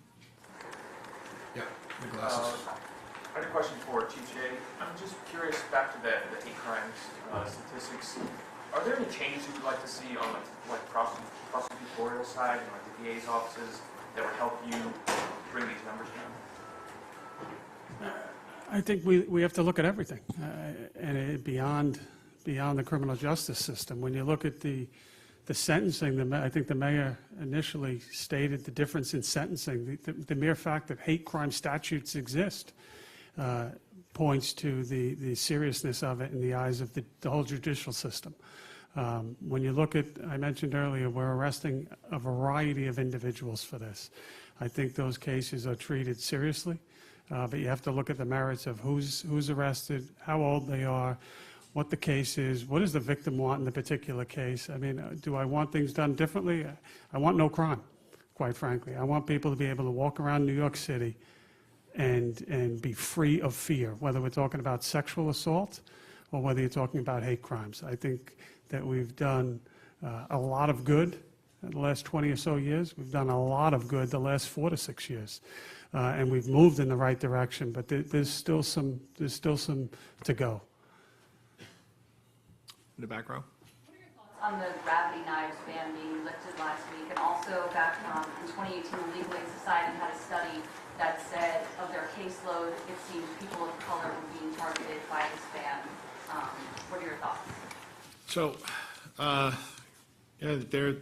Speaker 1: Yeah, the glasses.
Speaker 20: I had a question for Chief Jay. I'm just curious, back to the hate crimes statistics. Are there any changes you'd like to see on like prosecutorial side and like the DA's offices that would help you bring these numbers down?
Speaker 5: I think we have to look at everything, and beyond the criminal justice system. When you look at the sentencing, I think the mayor initially stated the difference in sentencing. The mere fact that hate crime statutes exist points to the seriousness of it in the eyes of the whole judicial system. When you look at, I mentioned earlier, we're arresting a variety of individuals for this. I think those cases are treated seriously, but you have to look at the merits of who's arrested, how old they are, what the case is, what does the victim want in the particular case. I mean, do I want things done differently? I want no crime, quite frankly. I want people to be able to walk around New York City and be free of fear, whether we're talking about sexual assault or whether you're talking about hate crimes. I think that we've done a lot of good in the last 20 or so years. We've done a lot of good the last 4 to 6 years. And we've moved in the right direction, but there's still some to go.
Speaker 1: In the back row.
Speaker 21: What are your thoughts on the gravity knives ban being lifted last week? And also back in 2018, the Legal Aid Society had a study that said of their caseload, it seems people of color were being targeted by this ban. What are your thoughts?
Speaker 1: So, yeah, they're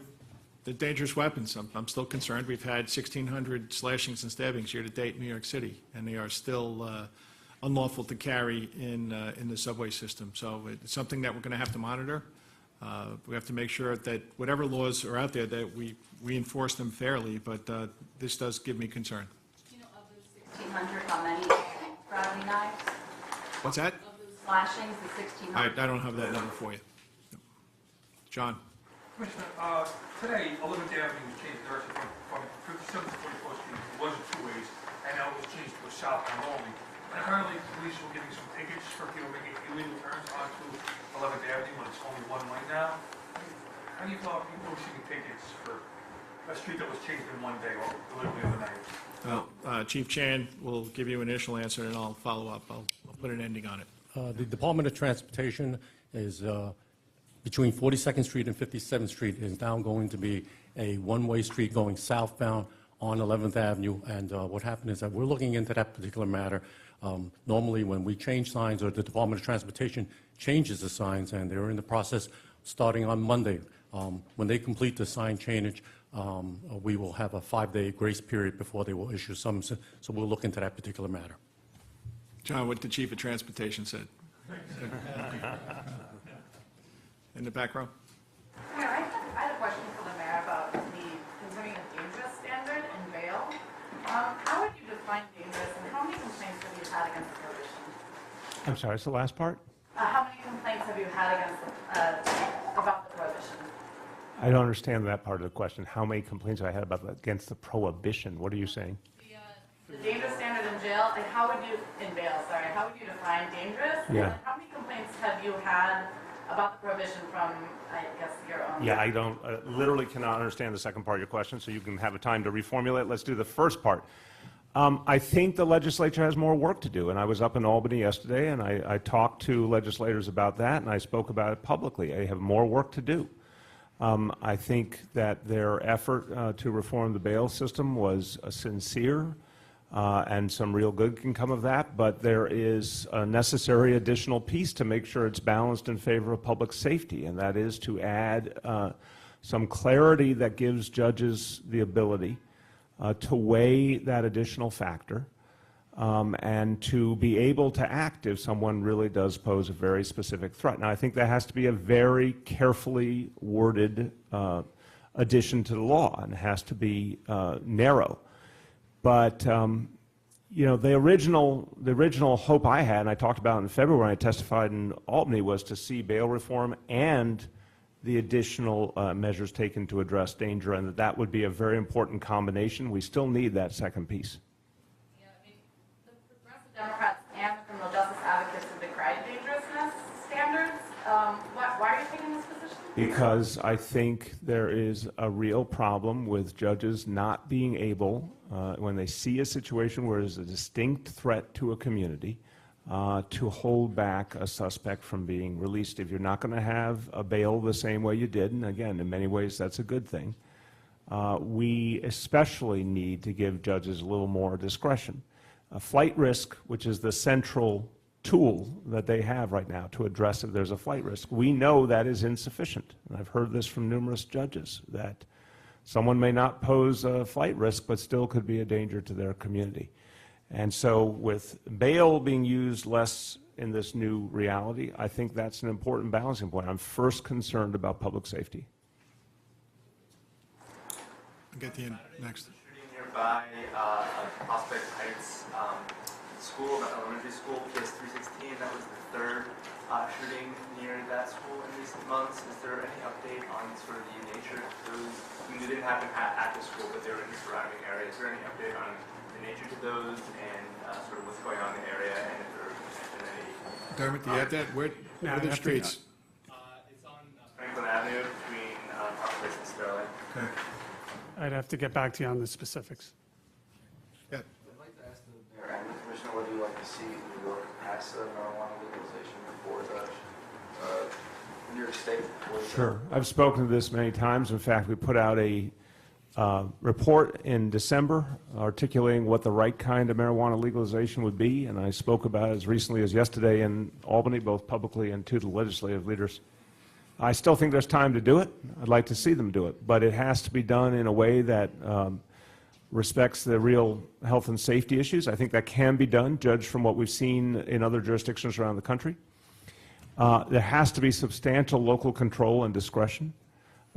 Speaker 1: dangerous weapons. I'm still concerned. We've had 1,600 slashings and stabbings year to date in New York City, and they are still unlawful to carry in the subway system. So it's something that we're going to have to monitor. We have to make sure that whatever laws are out there, that we enforce them fairly, but this does give me concern.
Speaker 21: Do you know of those 1,600, how many gravity knives?
Speaker 1: What's that?
Speaker 21: Of those slashings, the 1,600?
Speaker 1: I don't have that number for you. John.
Speaker 22: Commissioner, today, 11th Avenue changed direction from 57th to 44th Street. It wasn't two ways, and now it was changed to a southbound only. And apparently, police were giving some tickets for people making illegal turns onto 11th Avenue when it's only one lane now. How do you feel people receiving tickets for a street that was changed in one day or literally overnight?
Speaker 1: Well, Chief Chan will give you an initial answer, and I'll follow up. I'll put an ending on it.
Speaker 23: The Department of Transportation is between 42nd Street and 57th Street is now going to be a one-way street going southbound on 11th Avenue. And what happened is that we're looking into that particular matter. Normally, when we change signs, or the Department of Transportation changes the signs, and they're in the process starting on Monday. When they complete the sign change, we will have a 5-day grace period before they will issue some. So we'll look into that particular matter.
Speaker 1: John, what the Chief of Transportation said. In the back row.
Speaker 24: Yeah, I had a question for the mayor about the concerning the dangerous standard in bail. How would you define dangerous, and how many complaints have you had against the prohibition?
Speaker 2: I'm sorry, it's the last part?
Speaker 24: How many complaints have you had against about the prohibition?
Speaker 2: I don't understand that part of the question. How many complaints have I had against the prohibition? What are you saying?
Speaker 24: The dangerous standard in jail, and how would you, in bail, sorry, how would you define dangerous?
Speaker 2: Yeah.
Speaker 24: And how many complaints have you had about the prohibition from, I guess, your own?
Speaker 2: Yeah, I don't, literally cannot understand the second part of your question, so you can have a time to reformulate. Let's do the first part. I think the legislature has more work to do, and I was up in Albany yesterday, and I talked to legislators about that, and I spoke about it publicly. They have more work to do. I think that their effort to reform the bail system was sincere, and some real good can come of that, but there is a necessary additional piece to make sure it's balanced in favor of public safety, and that is to add some clarity that gives judges the ability to weigh that additional factor, and to be able to act if someone really does pose a very specific threat. Now, I think that has to be a very carefully worded addition to the law, and it has to be narrow. But you know, the original hope I had, and I talked about in February when I testified in Albany, was to see bail reform and the additional measures taken to address danger, and that would be a very important combination. We still need that second piece.
Speaker 24: Yeah, I mean, the progressive Democrats and the criminal justice advocates have decried dangerousness standards. Why are you taking this position?
Speaker 2: Because I think there is a real problem with judges not being able, when they see a situation where there's a distinct threat to a community, to hold back a suspect from being released. If you're not going to have a bail the same way you did, and again, in many ways that's a good thing, we especially need to give judges a little more discretion. Flight risk, which is the central tool that they have right now to address if there's a flight risk, we know that is insufficient. And I've heard this from numerous judges, that someone may not pose a flight risk but still could be a danger to their community. And so with bail being used less in this new reality, I think that's an important balancing point. I'm first concerned about public safety.
Speaker 1: I'll get to you next.
Speaker 6: Shooting nearby Prospect Heights school, elementary school, PS 316. That was the third shooting near that school in recent months. Is there any update on sort of the nature of those? I mean, they didn't happen at the school, but they were in the surrounding area. Is there any update on the nature to those and sort of what's going on in the area, and if there has been any?
Speaker 1: Dermot, do you have that? Where are the streets?
Speaker 6: It's on Franklin Avenue between Park Place and Sterling.
Speaker 1: Okay.
Speaker 5: I'd have to get back to you on the specifics.
Speaker 1: Yeah.
Speaker 7: I'd like to ask the mayor and the commissioner, what do you like to see New York pass marijuana legalization before the New York State?
Speaker 2: Sure. I've spoken to this many times. In fact, we put out a report in December articulating what the right kind of marijuana legalization would be, and I spoke about it as recently as yesterday in Albany, both publicly and to the legislative leaders. I still think there's time to do it. I'd like to see them do it, but it has to be done in a way that respects the real health and safety issues. I think that can be done, judged from what we've seen in other jurisdictions around the country. There has to be substantial local control and discretion.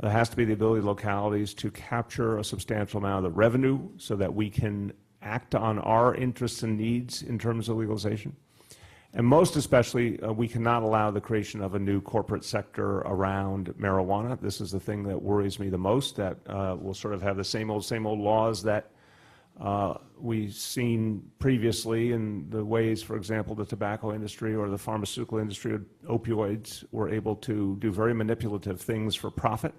Speaker 2: There has to be the ability of localities to capture a substantial amount of the revenue so that we can act on our interests and needs in terms of legalization. And most especially, we cannot allow the creation of a new corporate sector around marijuana. This is the thing that worries me the most, that we'll sort of have the same old laws that we've seen previously in the ways, for example, the tobacco industry or the pharmaceutical industry, opioids, were able to do very manipulative things for profit.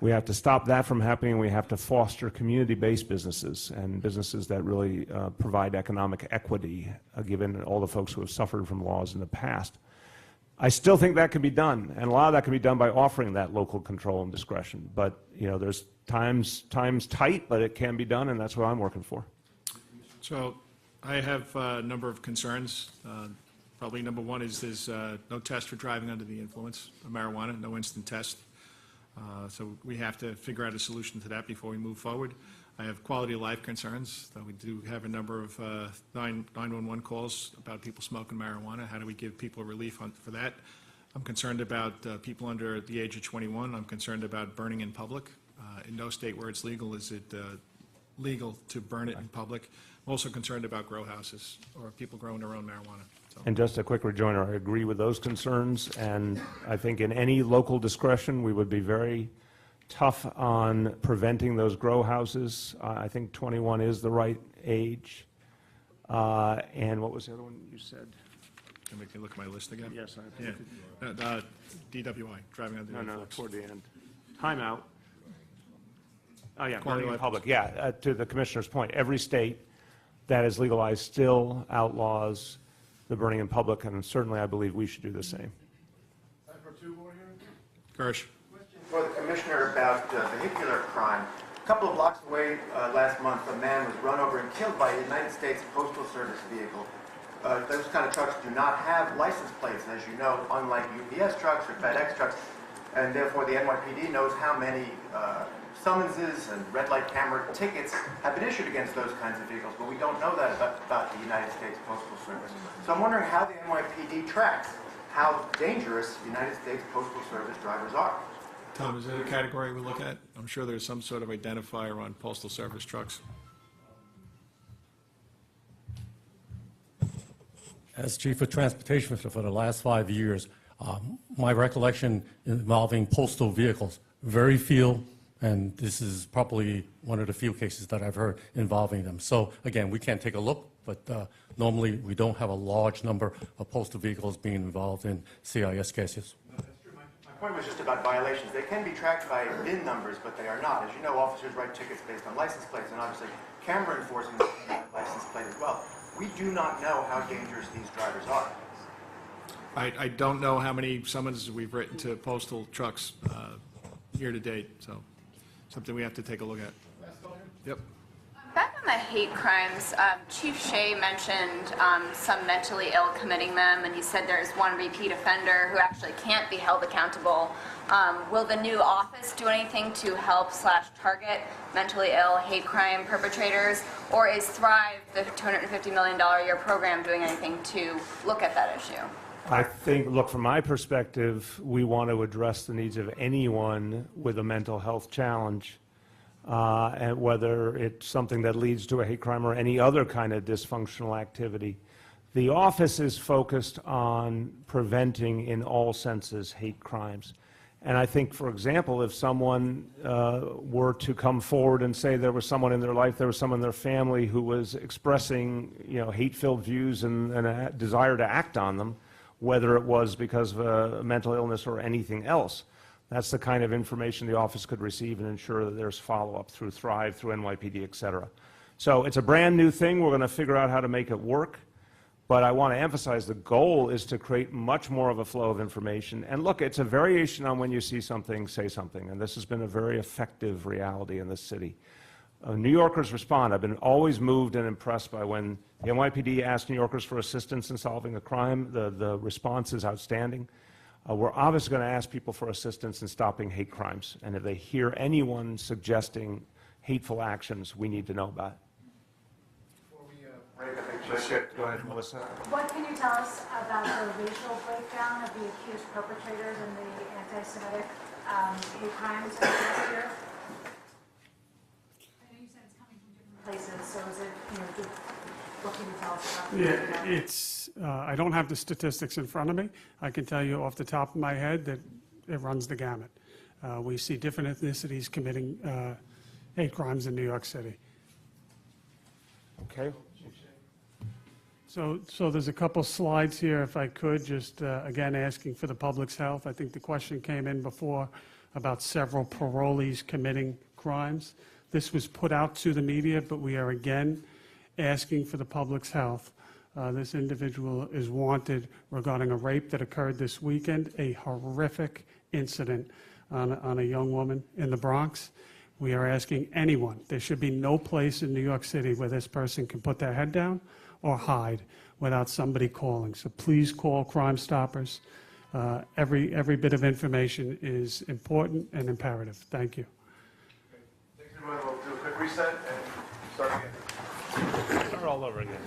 Speaker 2: We have to stop that from happening. We have to foster community-based businesses and businesses that really provide economic equity, given all the folks who have suffered from laws in the past. I still think that can be done, and a lot of that can be done by offering that local control and discretion. But you know, there's times tight, but it can be done, and that's what I'm working for.
Speaker 1: So I have a number of concerns. Probably number one is there's no test for driving under the influence of marijuana, no instant test. So we have to figure out a solution to that before we move forward. I have quality of life concerns. We do have a number of 911 calls about people smoking marijuana. How do we give people relief for that? I'm concerned about people under the age of 21. I'm concerned about burning in public. In no state where it's legal is it legal to burn it in public. I'm also concerned about grow houses or people growing their own marijuana. So.
Speaker 2: And just a quick rejoinder, I agree with those concerns, and I think in any local discretion, we would be very tough on preventing those grow houses. I think 21 is the right age. And what was the other one you said?
Speaker 1: Can we look at my list again?
Speaker 2: Yes, I
Speaker 1: think. Yeah. DWI, driving under the influence.
Speaker 2: No, toward the end. Time out. Oh, yeah,
Speaker 1: Quality
Speaker 2: burning in
Speaker 1: life.
Speaker 2: public. Yeah, to the commissioner's point, every state that is legalized still outlaws the burning in public, and certainly I believe we should do the same.
Speaker 13: Time for two more here.
Speaker 1: Gersh.
Speaker 13: For the Commissioner about vehicular crime. A couple of blocks away last month, a man was run over and killed by a United States Postal Service vehicle. Those kind of trucks do not have license plates, as you know, unlike UPS trucks or FedEx trucks, and therefore the NYPD knows how many summonses and red light camera tickets have been issued against those kinds of vehicles, but we don't know that about the United States Postal Service. So I'm wondering how the NYPD tracks how dangerous United States Postal Service drivers are.
Speaker 1: Tom, is that a category we look at? I'm sure there's some sort of identifier on Postal Service trucks.
Speaker 23: As Chief of Transportation for the last 5 years, my recollection involving postal vehicles, very few, and this is probably one of the few cases that I've heard involving them. So again, we can't take a look, but normally we don't have a large number of postal vehicles being involved in CIS cases.
Speaker 13: My point was just about violations. They can be tracked by VIN numbers, but they are not. As you know, officers write tickets based on license plates, and obviously camera enforcement is based on license plate as well. We do not know how dangerous these drivers are.
Speaker 1: I don't know how many summonses we've written to postal trucks year to date, so something we have to take a look at. Yep.
Speaker 18: Back on the hate crimes, Chief Shea mentioned some mentally ill committing them, and he said there's one repeat offender who actually can't be held accountable. Will the new office do anything to help/target mentally ill hate crime perpetrators, or is Thrive, the $250 million a year program, doing anything to look at that issue?
Speaker 2: I think, look, from my perspective, we want to address the needs of anyone with a mental health challenge, and whether it's something that leads to a hate crime or any other kind of dysfunctional activity. The office is focused on preventing, in all senses, hate crimes. And I think, for example, if someone were to come forward and say there was someone in their life, there was someone in their family who was expressing, hate-filled views and a desire to act on them, whether it was because of a mental illness or anything else, that's the kind of information the office could receive and ensure that there's follow-up through Thrive, through NYPD, et cetera. So it's a brand new thing. We're going to figure out how to make it work. But I want to emphasize the goal is to create much more of a flow of information. And look, it's a variation on when you see something, say something. And this has been a very effective reality in this city. New Yorkers respond. I've been always moved and impressed by when the NYPD asks New Yorkers for assistance in solving a crime. The response is outstanding. We're obviously going to ask people for assistance in stopping hate crimes. And if they hear anyone suggesting hateful actions, we need to know about it. Go ahead, Melissa.
Speaker 16: What can you tell us about the racial breakdown of the accused perpetrators and the anti-Semitic hate crimes last year? I know you said it's coming from different places, so is it, what can you tell us about that?
Speaker 5: Yeah, it's, I don't have the statistics in front of me. I can tell you off the top of my head that it runs the gamut. We see different ethnicities committing hate crimes in New York City.
Speaker 2: Okay.
Speaker 5: So there's a couple slides here, if I could, just again asking for the public's health. I think the question came in before about several parolees committing crimes. This was put out to the media, but we are again asking for the public's health. This individual is wanted regarding a rape that occurred this weekend, a horrific incident on a young woman in the Bronx. We are asking anyone, there should be no place in New York City where this person can put their head down or hide without somebody calling. So please call Crime Stoppers. Every bit of information is important and imperative. Thank you.
Speaker 13: Thanks, everyone. We'll do a quick reset and start again.
Speaker 2: Start all over again.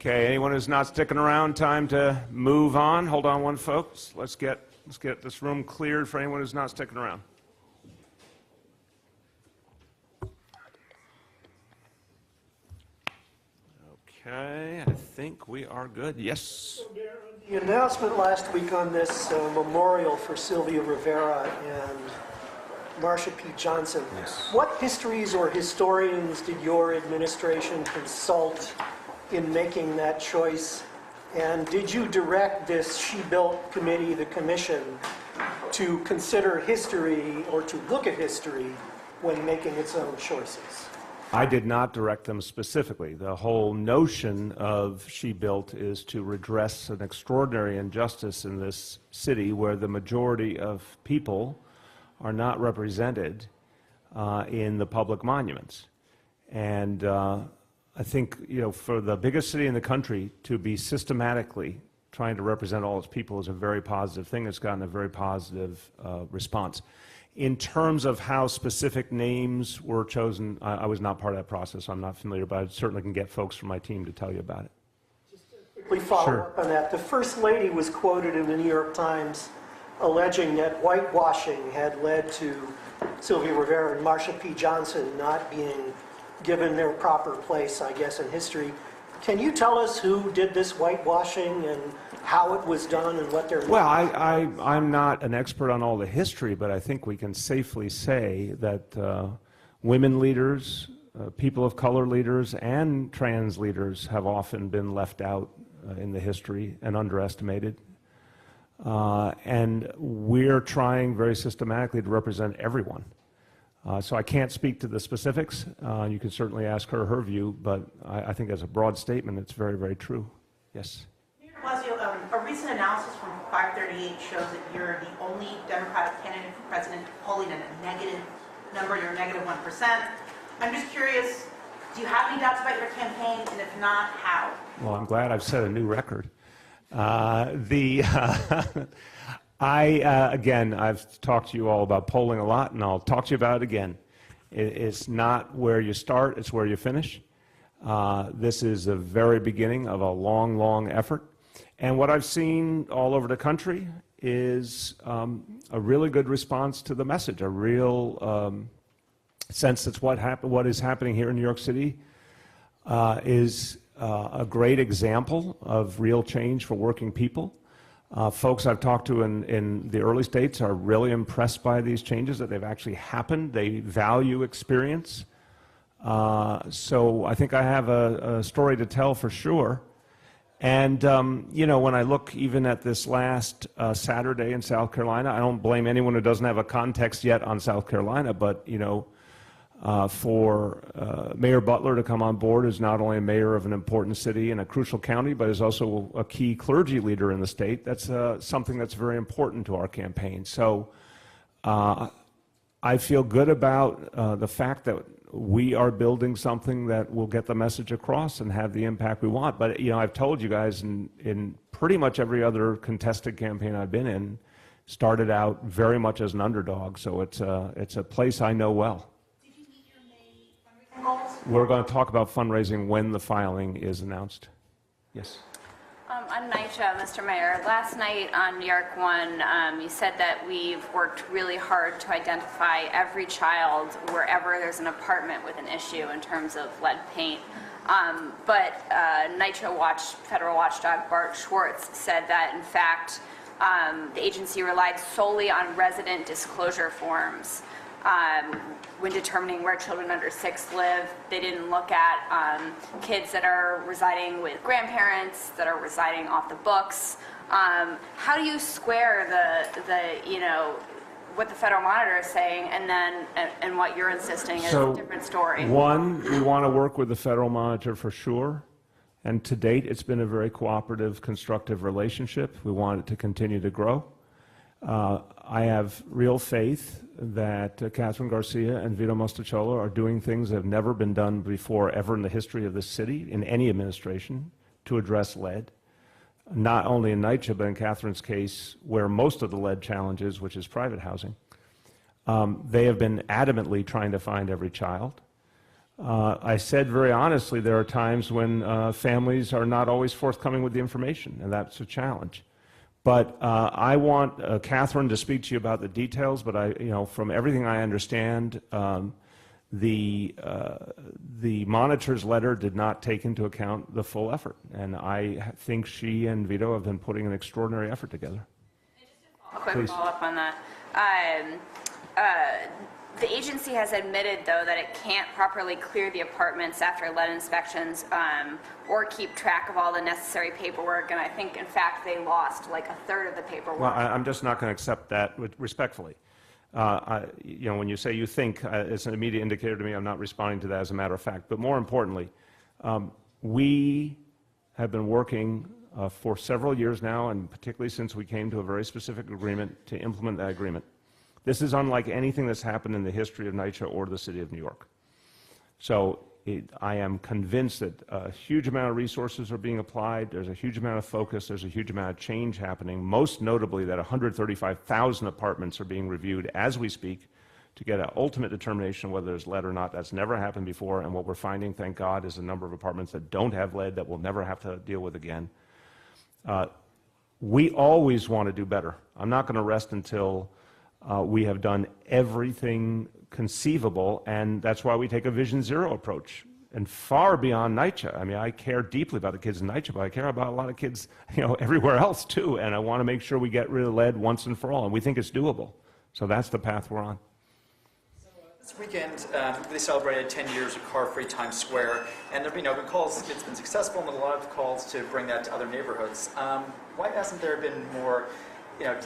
Speaker 2: Okay, anyone who's not sticking around, time to move on. Hold on one, folks. Let's get this room cleared for anyone who's not sticking around. Okay, I think we are good. Yes?
Speaker 9: The announcement last week on this memorial for Sylvia Rivera and Marsha P. Johnson, what histories or historians did your administration consult in making that choice? And did you direct this She Built committee, the commission, to consider history or to look at history when making its own choices?
Speaker 2: I did not direct them specifically. The whole notion of She Built is to redress an extraordinary injustice in this city where the majority of people are not represented in the public monuments. And I think, for the biggest city in the country to be systematically trying to represent all its people is a very positive thing. It's gotten a very positive response. In terms of how specific names were chosen, I was not part of that process. I'm not familiar, but I certainly can get folks from my team to tell you about it.
Speaker 9: Quickly follow up on that. The First Lady was quoted in the New York Times alleging that whitewashing had led to Sylvia Rivera and Marsha P. Johnson not being given their proper place, I guess, in history. Can you tell us who did this whitewashing and how it was done and what their...
Speaker 2: Well, I'm not an expert on all the history, but I think we can safely say that women leaders, people of color leaders, and trans leaders have often been left out in the history and underestimated. And we're trying very systematically to represent everyone. So I can't speak to the specifics. You can certainly ask her her view, but I think as a broad statement, it's very, very true. Yes?
Speaker 8: Mayor de Blasio, a recent analysis from 538 shows that you're the only Democratic candidate for president polling at a negative number, you're negative 1%. I'm just curious, do you have any doubts about your campaign, and if not, how?
Speaker 2: Well, I'm glad I've set a new record. Again, I've talked to you all about polling a lot, and I'll talk to you about it again. It's not where you start, it's where you finish. This is the very beginning of a long, long effort. And what I've seen all over the country is a really good response to the message, a real sense that what is happening here in New York City is a great example of real change for working people. Folks I've talked to in the early states are really impressed by these changes, that they've actually happened. They value experience. So I think I have a story to tell for sure. And, when I look even at this last Saturday in South Carolina, I don't blame anyone who doesn't have a context yet on South Carolina, but, for Mayor Butler to come on board as not only a mayor of an important city and a crucial county, but is also a key clergy leader in the state, that's something that's very important to our campaign. So I feel good about the fact that we are building something that will get the message across and have the impact we want. But, I've told you guys in pretty much every other contested campaign I've been in, started out very much as an underdog. So it's a place I know well. We're going to talk about fundraising when the filing is announced. Yes.
Speaker 18: On NYCHA, Mr. Mayor, last night on New York One, you said that we've worked really hard to identify every child wherever there's an apartment with an issue in terms of lead paint. But NYCHA federal watchdog Bart Schwartz said that, in fact, the agency relied solely on resident disclosure forms when determining where children under 6 live. They didn't look at kids that are residing with grandparents, that are residing off the books. How do you square what the federal monitor is saying and what you're insisting is a different story?
Speaker 2: One, we want to work with the federal monitor for sure. And to date, it's been a very cooperative, constructive relationship. We want it to continue to grow. I have real faith that Catherine Garcia and Vito Mostacciolo are doing things that have never been done before ever in the history of this city, in any administration, to address lead. Not only in NYCHA, but in Catherine's case, where most of the lead challenge is, which is private housing. They have been adamantly trying to find every child. I said very honestly, there are times when families are not always forthcoming with the information, and that's a challenge. But I want Catherine to speak to you about the details, but from everything I understand, the monitor's letter did not take into account the full effort. And I think she and Vito have been putting an extraordinary effort together.
Speaker 18: A quick follow-up on that. The agency has admitted, though, that it can't properly clear the apartments after lead inspections or keep track of all the necessary paperwork, and I think, in fact, they lost like a third of the paperwork.
Speaker 2: Well, I'm just not going to accept that respectfully. When you say you think, it's an immediate indicator to me. I'm not responding to that as a matter of fact. But more importantly, we have been working for several years now, and particularly since we came to a very specific agreement to implement that agreement. This is unlike anything that's happened in the history of NYCHA or the city of New York. So I am convinced that a huge amount of resources are being applied. There's a huge amount of focus. There's a huge amount of change happening, most notably that 135,000 apartments are being reviewed as we speak to get an ultimate determination whether there's lead or not. That's never happened before, and what we're finding, thank God, is a number of apartments that don't have lead that we'll never have to deal with again. We always want to do better. I'm not going to rest until we have done everything conceivable, and that's why we take a Vision Zero approach. And far beyond NYCHA. I mean, I care deeply about the kids in NYCHA, but I care about a lot of kids, everywhere else too, and I want to make sure we get rid of lead once and for all, and we think it's doable. So that's the path we're on.
Speaker 4: This weekend, they celebrated 10 years of car-free Times Square, and there have been calls, it's been successful, and a lot of calls to bring that to other neighborhoods. Why hasn't there been more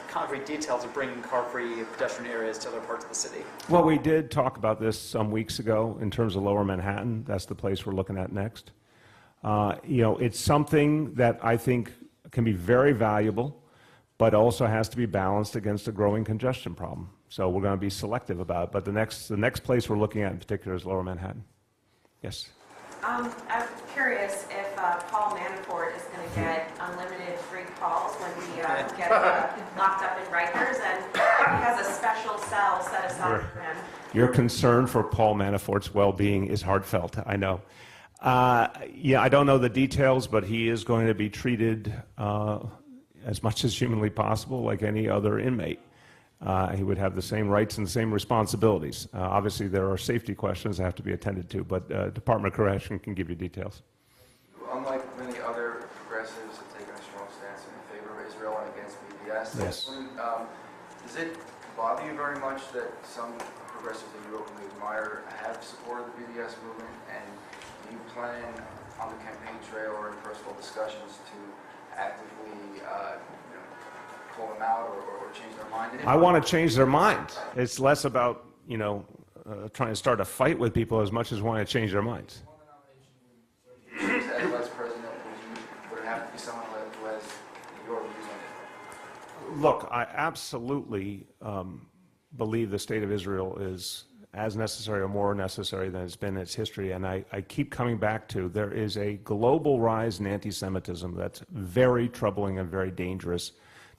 Speaker 4: concrete details of bringing car-free pedestrian areas to other parts of the city?
Speaker 2: Well, we did talk about this some weeks ago in terms of Lower Manhattan. That's the place we're looking at next. It's something that I think can be very valuable, but also has to be balanced against a growing congestion problem. So we're going to be selective about it. But the next place we're looking at in particular is Lower Manhattan. Yes?
Speaker 11: I'm curious if Paul Manafort is going to get unlimited free calls when we get locked up in Rikers, and if he has a special cell set aside for him.
Speaker 2: Your concern for Paul Manafort's well-being is heartfelt, I know. Yeah, I don't know the details, but he is going to be treated as much as humanly possible like any other inmate. He would have the same rights and the same responsibilities. Obviously, there are safety questions that have to be attended to, but Department of Correction can give you details.
Speaker 7: Unlike many other progressives have taken a strong stance in favor of Israel and against BDS,
Speaker 2: Yes.
Speaker 7: Does it bother you very much that some progressives that you openly admire have supported the BDS movement, and do you plan on the campaign trail or in personal discussions to actively pull them out or change their mind?
Speaker 2: I want to change their mind. It's less about, trying to start a fight with people as much as wanting to change their minds.
Speaker 7: As vice president, would it have to be someone who has your views on it?
Speaker 2: Look, I absolutely believe the state of Israel is as necessary or more necessary than it's been in its history, and I keep coming back to there is a global rise in anti-Semitism that's very troubling and very dangerous,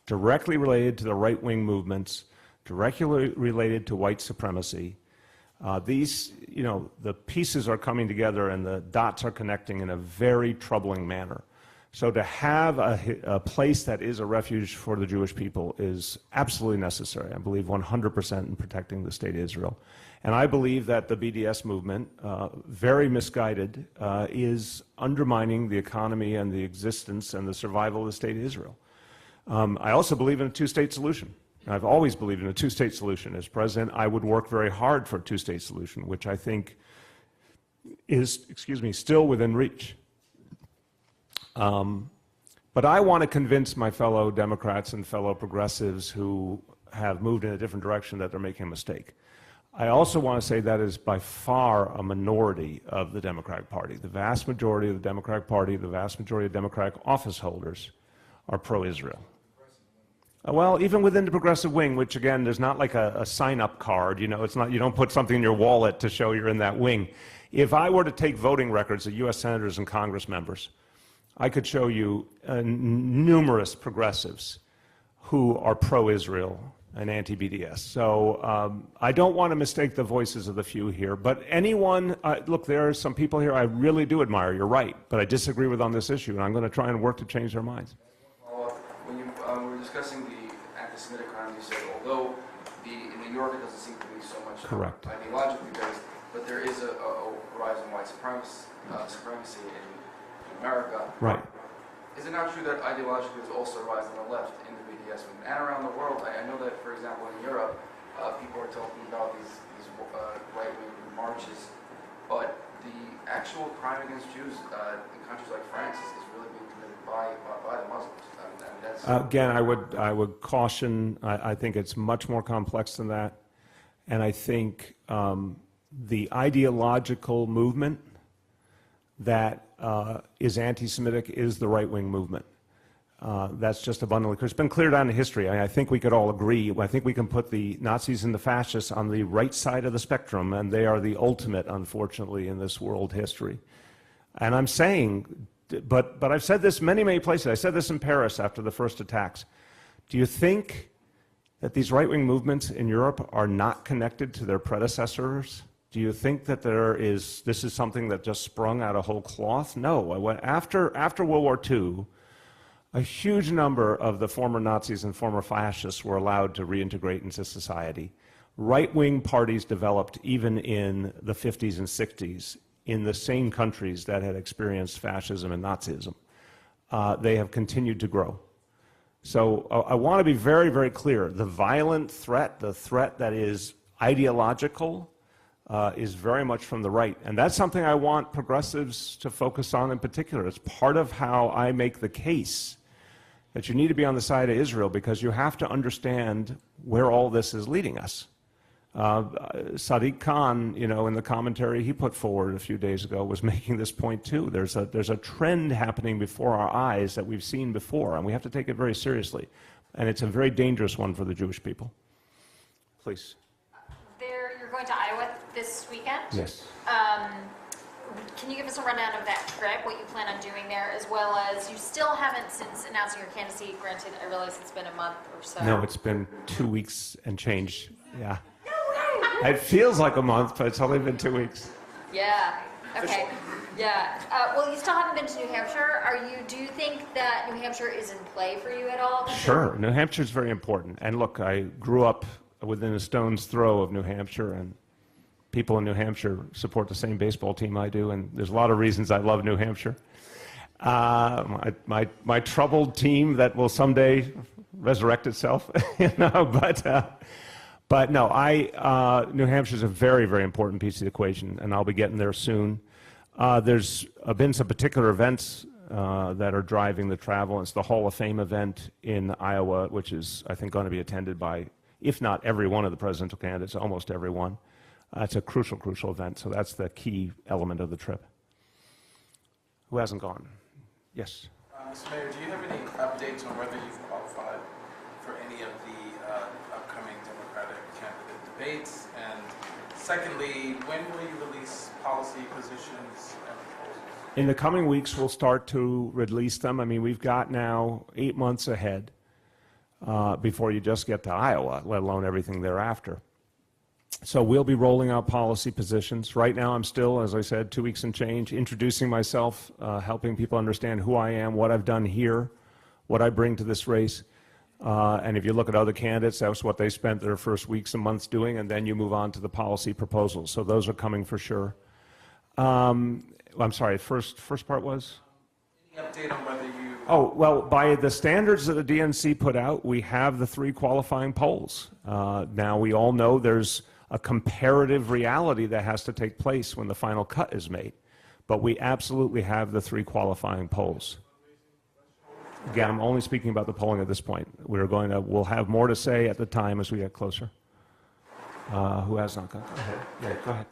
Speaker 2: directly related to the right-wing movements, directly related to white supremacy. The pieces are coming together and the dots are connecting in a very troubling manner. So to have a place that is a refuge for the Jewish people is absolutely necessary. I believe 100% in protecting the state of Israel. And I believe that the BDS movement, very misguided, is undermining the economy and the existence and the survival of the state of Israel. I also believe in a two-state solution. I've always believed in a two-state solution. As president, I would work very hard for a two-state solution, which I think is, still within reach. But I want to convince my fellow Democrats and fellow progressives who have moved in a different direction that they're making a mistake. I also want to say that is by far a minority of the Democratic Party. The vast majority of the Democratic Party, the vast majority of Democratic office holders are pro-Israel. Well, even within the progressive wing, which again, there's not like a sign-up card, it's not, you don't put something in your wallet to show you're in that wing. If I were to take voting records of U.S. senators and Congress members, I could show you numerous progressives who are pro-Israel and anti-BDS. So I don't want to mistake the voices of the few here, but anyone, look, there are some people here I really do admire, you're right, but I disagree with on this issue, and I'm going to try and work to change their minds.
Speaker 7: When you were discussing the anti-Semitic crimes, you said although in New York it doesn't seem to be so much ideologically based, but there is a rise in white supremacy in America.
Speaker 2: Right.
Speaker 7: Is it not true that ideologically there's also a rise on the left in the BDS movement and around the world? I know that, for example, in Europe, people are talking about these right-wing marches, but the actual crime against Jews in countries like France is really being committed by the Muslims.
Speaker 2: Again, I would caution, I think it's much more complex than that, and I think the ideological movement that is anti-Semitic is the right-wing movement. That's just abundantly clear. It's been clear down in history. I think we could all agree. I think we can put the Nazis and the fascists on the right side of the spectrum, and they are the ultimate, unfortunately, in this world history. And I'm saying, but I've said this many, many places. I said this in Paris after the first attacks. Do you think that these right-wing movements in Europe are not connected to their predecessors? Do you think that this is something that just sprung out of whole cloth? No. After World War II, a huge number of the former Nazis and former fascists were allowed to reintegrate into society. Right-wing parties developed even in the 50s and 60s in the same countries that had experienced fascism and Nazism. They have continued to grow. So I want to be very, very clear. The violent threat, the threat that is ideological, is very much from the right. And that's something I want progressives to focus on in particular. It's part of how I make the case that you need to be on the side of Israel, because you have to understand where all this is leading us. Sadiq Khan, in the commentary he put forward a few days ago, was making this point too. There's a trend happening before our eyes that we've seen before, and we have to take it very seriously. And it's a very dangerous one for the Jewish people. Please.
Speaker 10: You're going to Iowa this weekend?
Speaker 2: Yes.
Speaker 10: Can you give us a rundown of that trip, what you plan on doing there, as well as you still haven't, since announcing your candidacy, granted, I realize it's been a month or so.
Speaker 2: No, it's been 2 weeks and change. Yeah. It feels like a month, but it's only been 2 weeks.
Speaker 10: Yeah. Okay. Yeah. Well, you still haven't been to New Hampshire. Do you think that New Hampshire is in play for you at all?
Speaker 2: Sure. New Hampshire is very important. And look, I grew up within a stone's throw of New Hampshire, and people in New Hampshire support the same baseball team I do, and there's a lot of reasons I love New Hampshire. My troubled team that will someday resurrect itself, but no, New Hampshire is a very, very important piece of the equation, and I'll be getting there soon. There's been some particular events that are driving the travel. It's the Hall of Fame event in Iowa, which is, I think, going to be attended by, if not every one of the presidential candidates, almost every one. It's a crucial, crucial event, so that's the key element of the trip. Who hasn't gone? Yes.
Speaker 12: Mr. Mayor, do you have any updates on whether you've qualified for any of the upcoming Democratic candidate debates? And secondly, when will you release policy positions and proposals?
Speaker 2: In the coming weeks, we'll start to release them. I mean, we've got now 8 months ahead before you just get to Iowa, let alone everything thereafter. So we'll be rolling out policy positions. Right now, I'm still, as I said, 2 weeks and change, introducing myself, helping people understand who I am, what I've done here, what I bring to this race. And if you look at other candidates, that's what they spent their first weeks and months doing, and then you move on to the policy proposals. So those are coming for sure. I'm sorry, first part was?
Speaker 12: Any update on whether you...
Speaker 2: Oh, well, by the standards that the DNC put out, we have the 3 qualifying polls. Now, we all know there's a comparative reality that has to take place when the final cut is made. But we absolutely have the 3 qualifying polls. Again, I'm only speaking about the polling at this point. We'll have more to say at the time as we get closer. Who has not gone? Go ahead. Yeah, go ahead.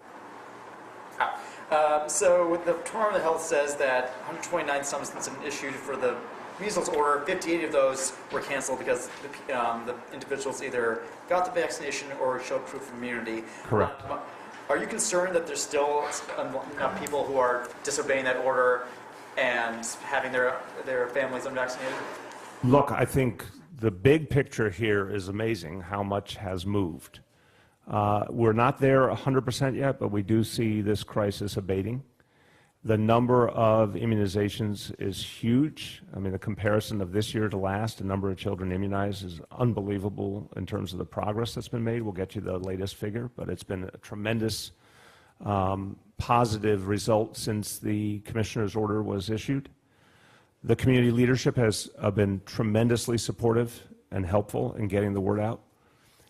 Speaker 4: So the Department of Health says that 129 summonses have been issued for the measles order. 58 of those were canceled because the individuals either got the vaccination or showed proof of immunity.
Speaker 2: Correct.
Speaker 4: Are you concerned that there's still enough people who are disobeying that order and having their families unvaccinated?
Speaker 2: Look, I think the big picture here is amazing how much has moved. We're not there 100% yet, but we do see this crisis abating. The number of immunizations is huge. I mean, the comparison of this year to last, the number of children immunized is unbelievable in terms of the progress that's been made. We'll get you the latest figure, but it's been a tremendous positive result since the commissioner's order was issued. The community leadership has been tremendously supportive and helpful in getting the word out.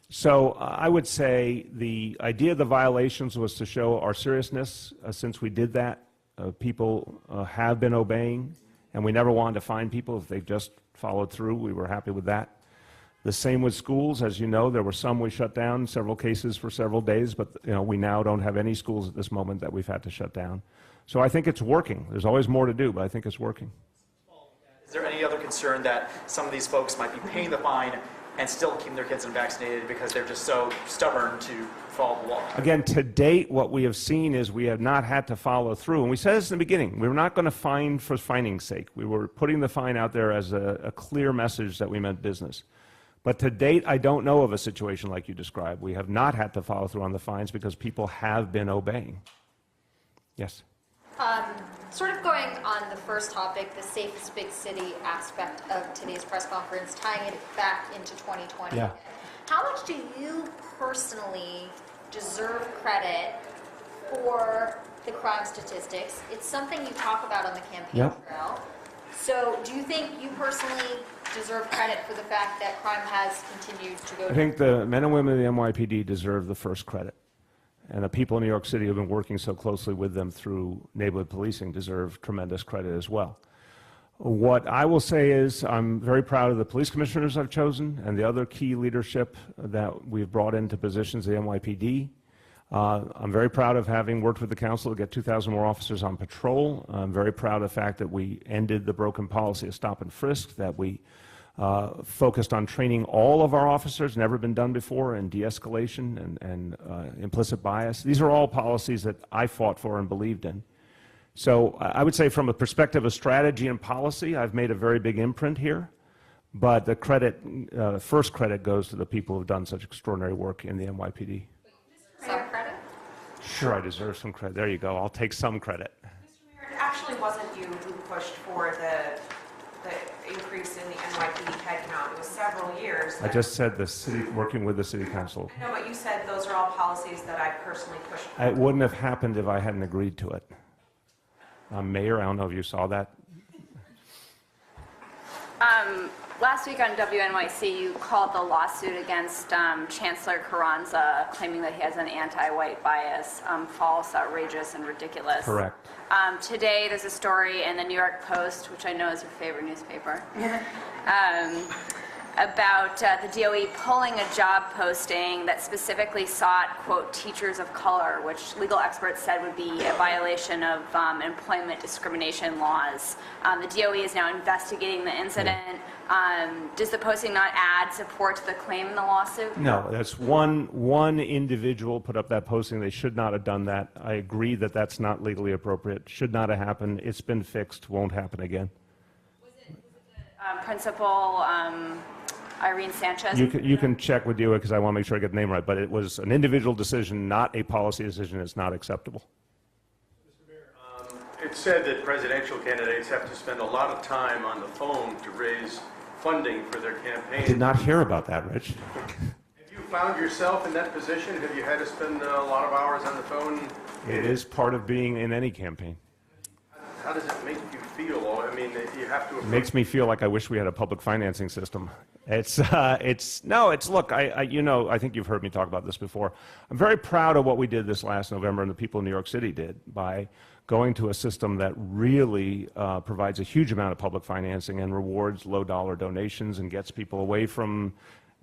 Speaker 2: So I would say the idea of the violations was to show our seriousness. Since we did that, people have been obeying, and we never wanted to fine people if they've just followed through. We were happy with that. The same with schools. As you know, there were some we shut down, several cases for several days, but we now don't have any schools at this moment that we've had to shut down. So I think it's working. There's always more to do, but I think it's working.
Speaker 4: Is there any other concern that some of these folks might be paying the fine and still keeping their kids unvaccinated because they're just so stubborn to follow the law?
Speaker 2: Again, to date, what we have seen is we have not had to follow through. And we said this in the beginning. We were not going to fine for fining's sake. We were putting the fine out there as a clear message that we meant business. But to date, I don't know of a situation like you described. We have not had to follow through on the fines because people have been obeying. Yes?
Speaker 10: Sort of going on the first topic, the safest big city aspect of today's press conference, tying it back into 2020.
Speaker 2: Yeah.
Speaker 10: How much do you personally deserve credit for the crime statistics? It's something you talk about on the campaign trail. So do you think you personally deserve credit for the fact that crime has continued to go down?
Speaker 2: I think the men and women of the NYPD deserve the first credit. And the people in New York City who have been working so closely with them through neighborhood policing deserve tremendous credit as well. What I will say is I'm very proud of the police commissioners I've chosen and the other key leadership that we've brought into positions at the NYPD. I'm very proud of having worked with the council to get 2,000 more officers on patrol. I'm very proud of the fact that we ended the broken policy of stop and frisk, that we focused on training all of our officers, never been done before, in de-escalation and implicit bias. These are all policies that I fought for and believed in. So I would say from a perspective of strategy and policy, I've made a very big imprint here. But the credit, first credit goes to the people who have done such extraordinary work in the NYPD.
Speaker 10: Some credit?
Speaker 2: Sure, I deserve some credit. There you go. I'll take some credit.
Speaker 11: Mr. Mayor, it actually wasn't you who pushed for the increase in the NYPD headcount. It was several years.
Speaker 2: I just said the city, working with the city council.
Speaker 11: I know, but you said those are all policies that I personally pushed for.
Speaker 2: It wouldn't have happened if I hadn't agreed to it. Mayor, I don't know if you saw that.
Speaker 18: Last week on WNYC, you called the lawsuit against Chancellor Carranza, claiming that he has an anti-white bias, false, outrageous, and ridiculous.
Speaker 2: Correct.
Speaker 18: Today, there's a story in the New York Post, which I know is your favorite newspaper, about the DOE pulling a job posting that specifically sought, quote, teachers of color, which legal experts said would be a violation of employment discrimination laws. The DOE is now investigating the incident. Does the posting not add support to the claim in the lawsuit?
Speaker 2: No, that's one individual put up that posting. They should not have done that. I agree that that's not legally appropriate. Should not have happened. It's been fixed. Won't happen again.
Speaker 18: Was it the principal Irene Sanchez?
Speaker 2: You can check with DOE because I want to make sure I get the name right, but it was an individual decision, not a policy decision. It's not acceptable.
Speaker 3: It's said that presidential candidates have to spend a lot of time on the phone to raise funding for their campaign.
Speaker 2: I did not hear about that, Rich.
Speaker 3: Have you found yourself in that position? Have you had to spend a lot of hours on the phone?
Speaker 2: It is part of being in any campaign.
Speaker 3: How does it make you feel? I mean, you have to...
Speaker 2: It makes me feel like I wish we had a public financing system. Look, I think you've heard me talk about this before. I'm very proud of what we did this last November and the people in New York City did by going to a system that really provides a huge amount of public financing and rewards low-dollar donations and gets people away from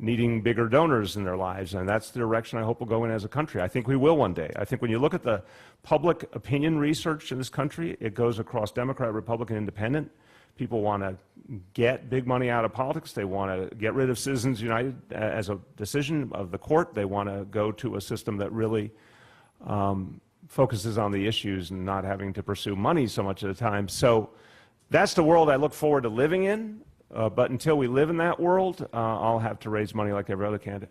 Speaker 2: needing bigger donors in their lives. And that's the direction I hope we'll go in as a country. I think we will one day. I think when you look at the public opinion research in this country, it goes across Democrat, Republican, Independent. People want to get big money out of politics. They want to get rid of Citizens United as a decision of the court. They want to go to a system that really focuses on the issues and not having to pursue money so much at a time. So that's the world I look forward to living in. But until we live in that world, I'll have to raise money like every other candidate.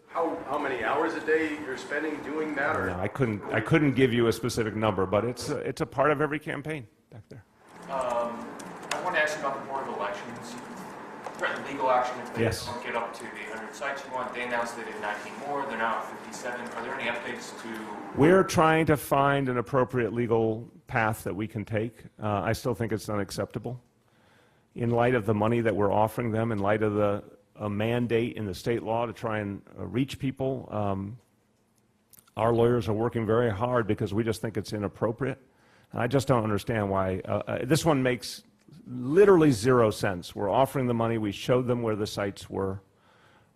Speaker 3: How many hours a day you're spending doing that? Or?
Speaker 2: No, I couldn't give you a specific number, but it's a part of every campaign back there.
Speaker 20: I want to ask you about the Board of Elections. Threatened legal action if they don't get up to the 100 sites you want. They announced they did 19 more. They're now at 57. Are there any updates to...
Speaker 2: We're trying to find an appropriate legal path that we can take. I still think it's unacceptable. In light of the money that we're offering them, in light of a mandate in the state law to try and reach people, our lawyers are working very hard because we just think it's inappropriate. I just don't understand why. This one makes literally zero sense. We're offering the money. We showed them where the sites were.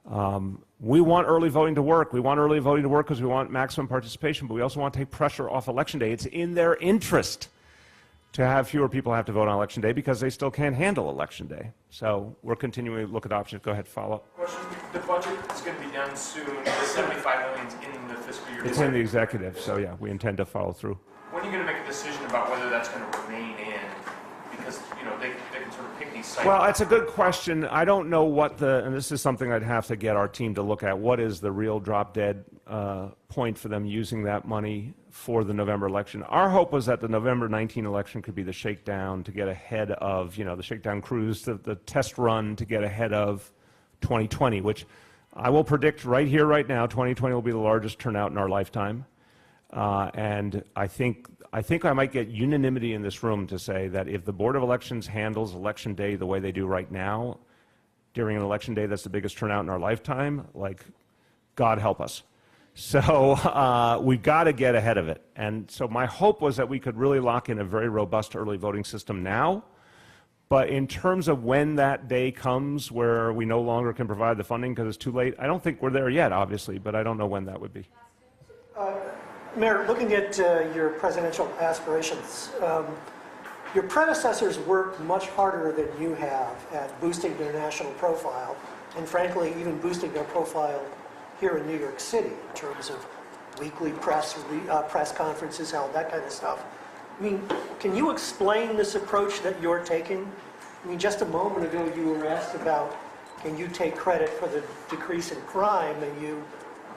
Speaker 2: We want early voting to work. We want early voting to work because we want maximum participation, but we also want to take pressure off Election Day. It's in their interest to have fewer people have to vote on Election Day because they still can't handle Election Day. So we're continuing to look at options. Go ahead, follow up.
Speaker 20: Question, the budget is going to be done soon, the $75 million in the fiscal year.
Speaker 2: It's in the executive, so yeah, we intend to follow through.
Speaker 20: When are you going to make a decision about whether that's going to remain in? Because, you know, they can sort of pick these sites.
Speaker 2: Well, that's a good question. I don't know what and this is something I'd have to get our team to look at, what is the real drop-dead point for them using that money for the November election. Our hope was that the November 19 election could be the shakedown to get ahead of, the shakedown cruise, the test run to get ahead of 2020, which I will predict right here, right now, 2020 will be the largest turnout in our lifetime. And I think I might get unanimity in this room to say that if the Board of Elections handles Election Day the way they do right now, during an Election Day that's the biggest turnout in our lifetime, like, God help us. So we've got to get ahead of it. And so my hope was that we could really lock in a very robust early voting system now. But in terms of when that day comes where we no longer can provide the funding because it's too late, I don't think we're there yet, obviously, but I don't know when that would be.
Speaker 9: Mayor, looking at your presidential aspirations, your predecessors worked much harder than you have at boosting their national profile, and frankly, even boosting their profile here in New York City in terms of weekly press conferences held, that kind of stuff. I mean, can you explain this approach that you're taking? I mean, just a moment ago you were asked about, can you take credit for the decrease in crime, and you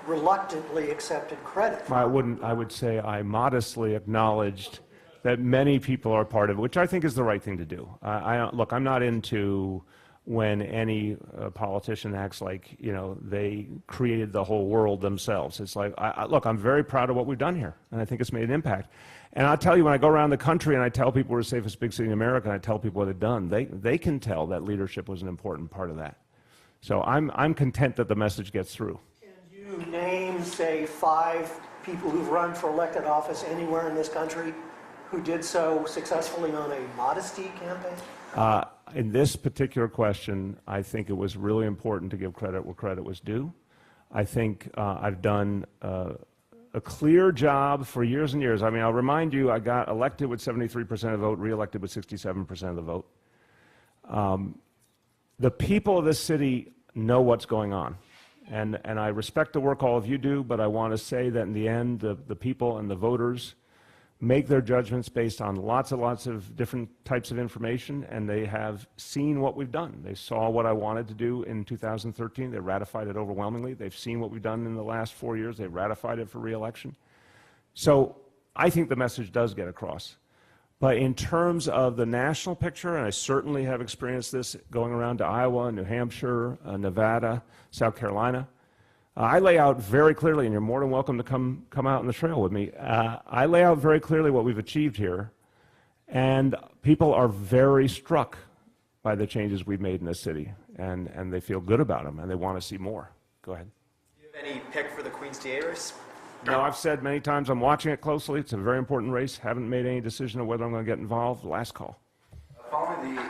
Speaker 9: reluctantly accepted credit.
Speaker 2: I would say I modestly acknowledged that many people are part of it, which I think is the right thing to do. Look, I'm not into when any politician acts like, they created the whole world themselves. It's like, look, I'm very proud of what we've done here, and I think it's made an impact. And I'll tell you, when I go around the country and I tell people we're the safest big city in America, and I tell people what they've done, they can tell that leadership was an important part of that. So I'm content that the message gets through.
Speaker 9: Can you name, say, 5 people who've run for elected office anywhere in this country who did so successfully on a modesty campaign?
Speaker 2: In this particular question, I think it was really important to give credit where credit was due. I think I've done a clear job for years and years. I mean, I'll remind you, I got elected with 73% of the vote, reelected with 67% of the vote. The people of this city know what's going on. And I respect the work all of you do, but I want to say that in the end, the people and the voters make their judgments based on lots and lots of different types of information, and they have seen what we've done. They saw what I wanted to do in 2013. They ratified it overwhelmingly. They've seen what we've done in the last 4 years. They ratified it for re-election. So I think the message does get across. But in terms of the national picture, and I certainly have experienced this going around to Iowa, New Hampshire, Nevada, South Carolina, I lay out very clearly, and you're more than welcome to come out on the trail with me. I lay out very clearly what we've achieved here, and people are very struck by the changes we've made in this city, and they feel good about them, and they want to see more. Go ahead.
Speaker 4: Do you have any pick for the Queen's DA race?
Speaker 2: No, I've said many times I'm watching it closely. It's a very important race. Haven't made any decision on whether I'm going to get involved. Last call.
Speaker 7: Following the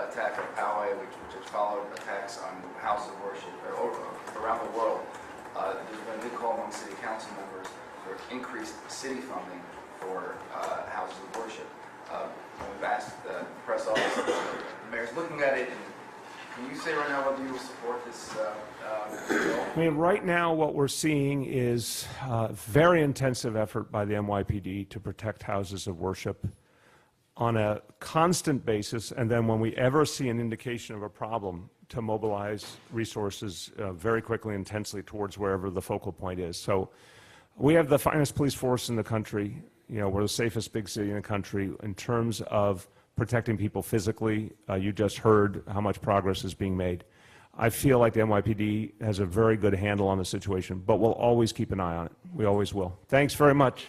Speaker 7: attack of Poway, which has followed attacks on houses of worship around the world, there's been a big call among city council members for increased city funding for houses of worship. We've asked the press office, the mayor's looking at it, and can you say right now whether you will support this bill?
Speaker 2: I mean, right now what we're seeing is very intensive effort by the NYPD to protect houses of worship on a constant basis, and then when we ever see an indication of a problem, to mobilize resources very quickly and intensely towards wherever the focal point is. So we have the finest police force in the country. We're the safest big city in the country in terms of protecting people physically. You just heard how much progress is being made. I feel like the NYPD has a very good handle on the situation, but we'll always keep an eye on it. We always will. Thanks very much.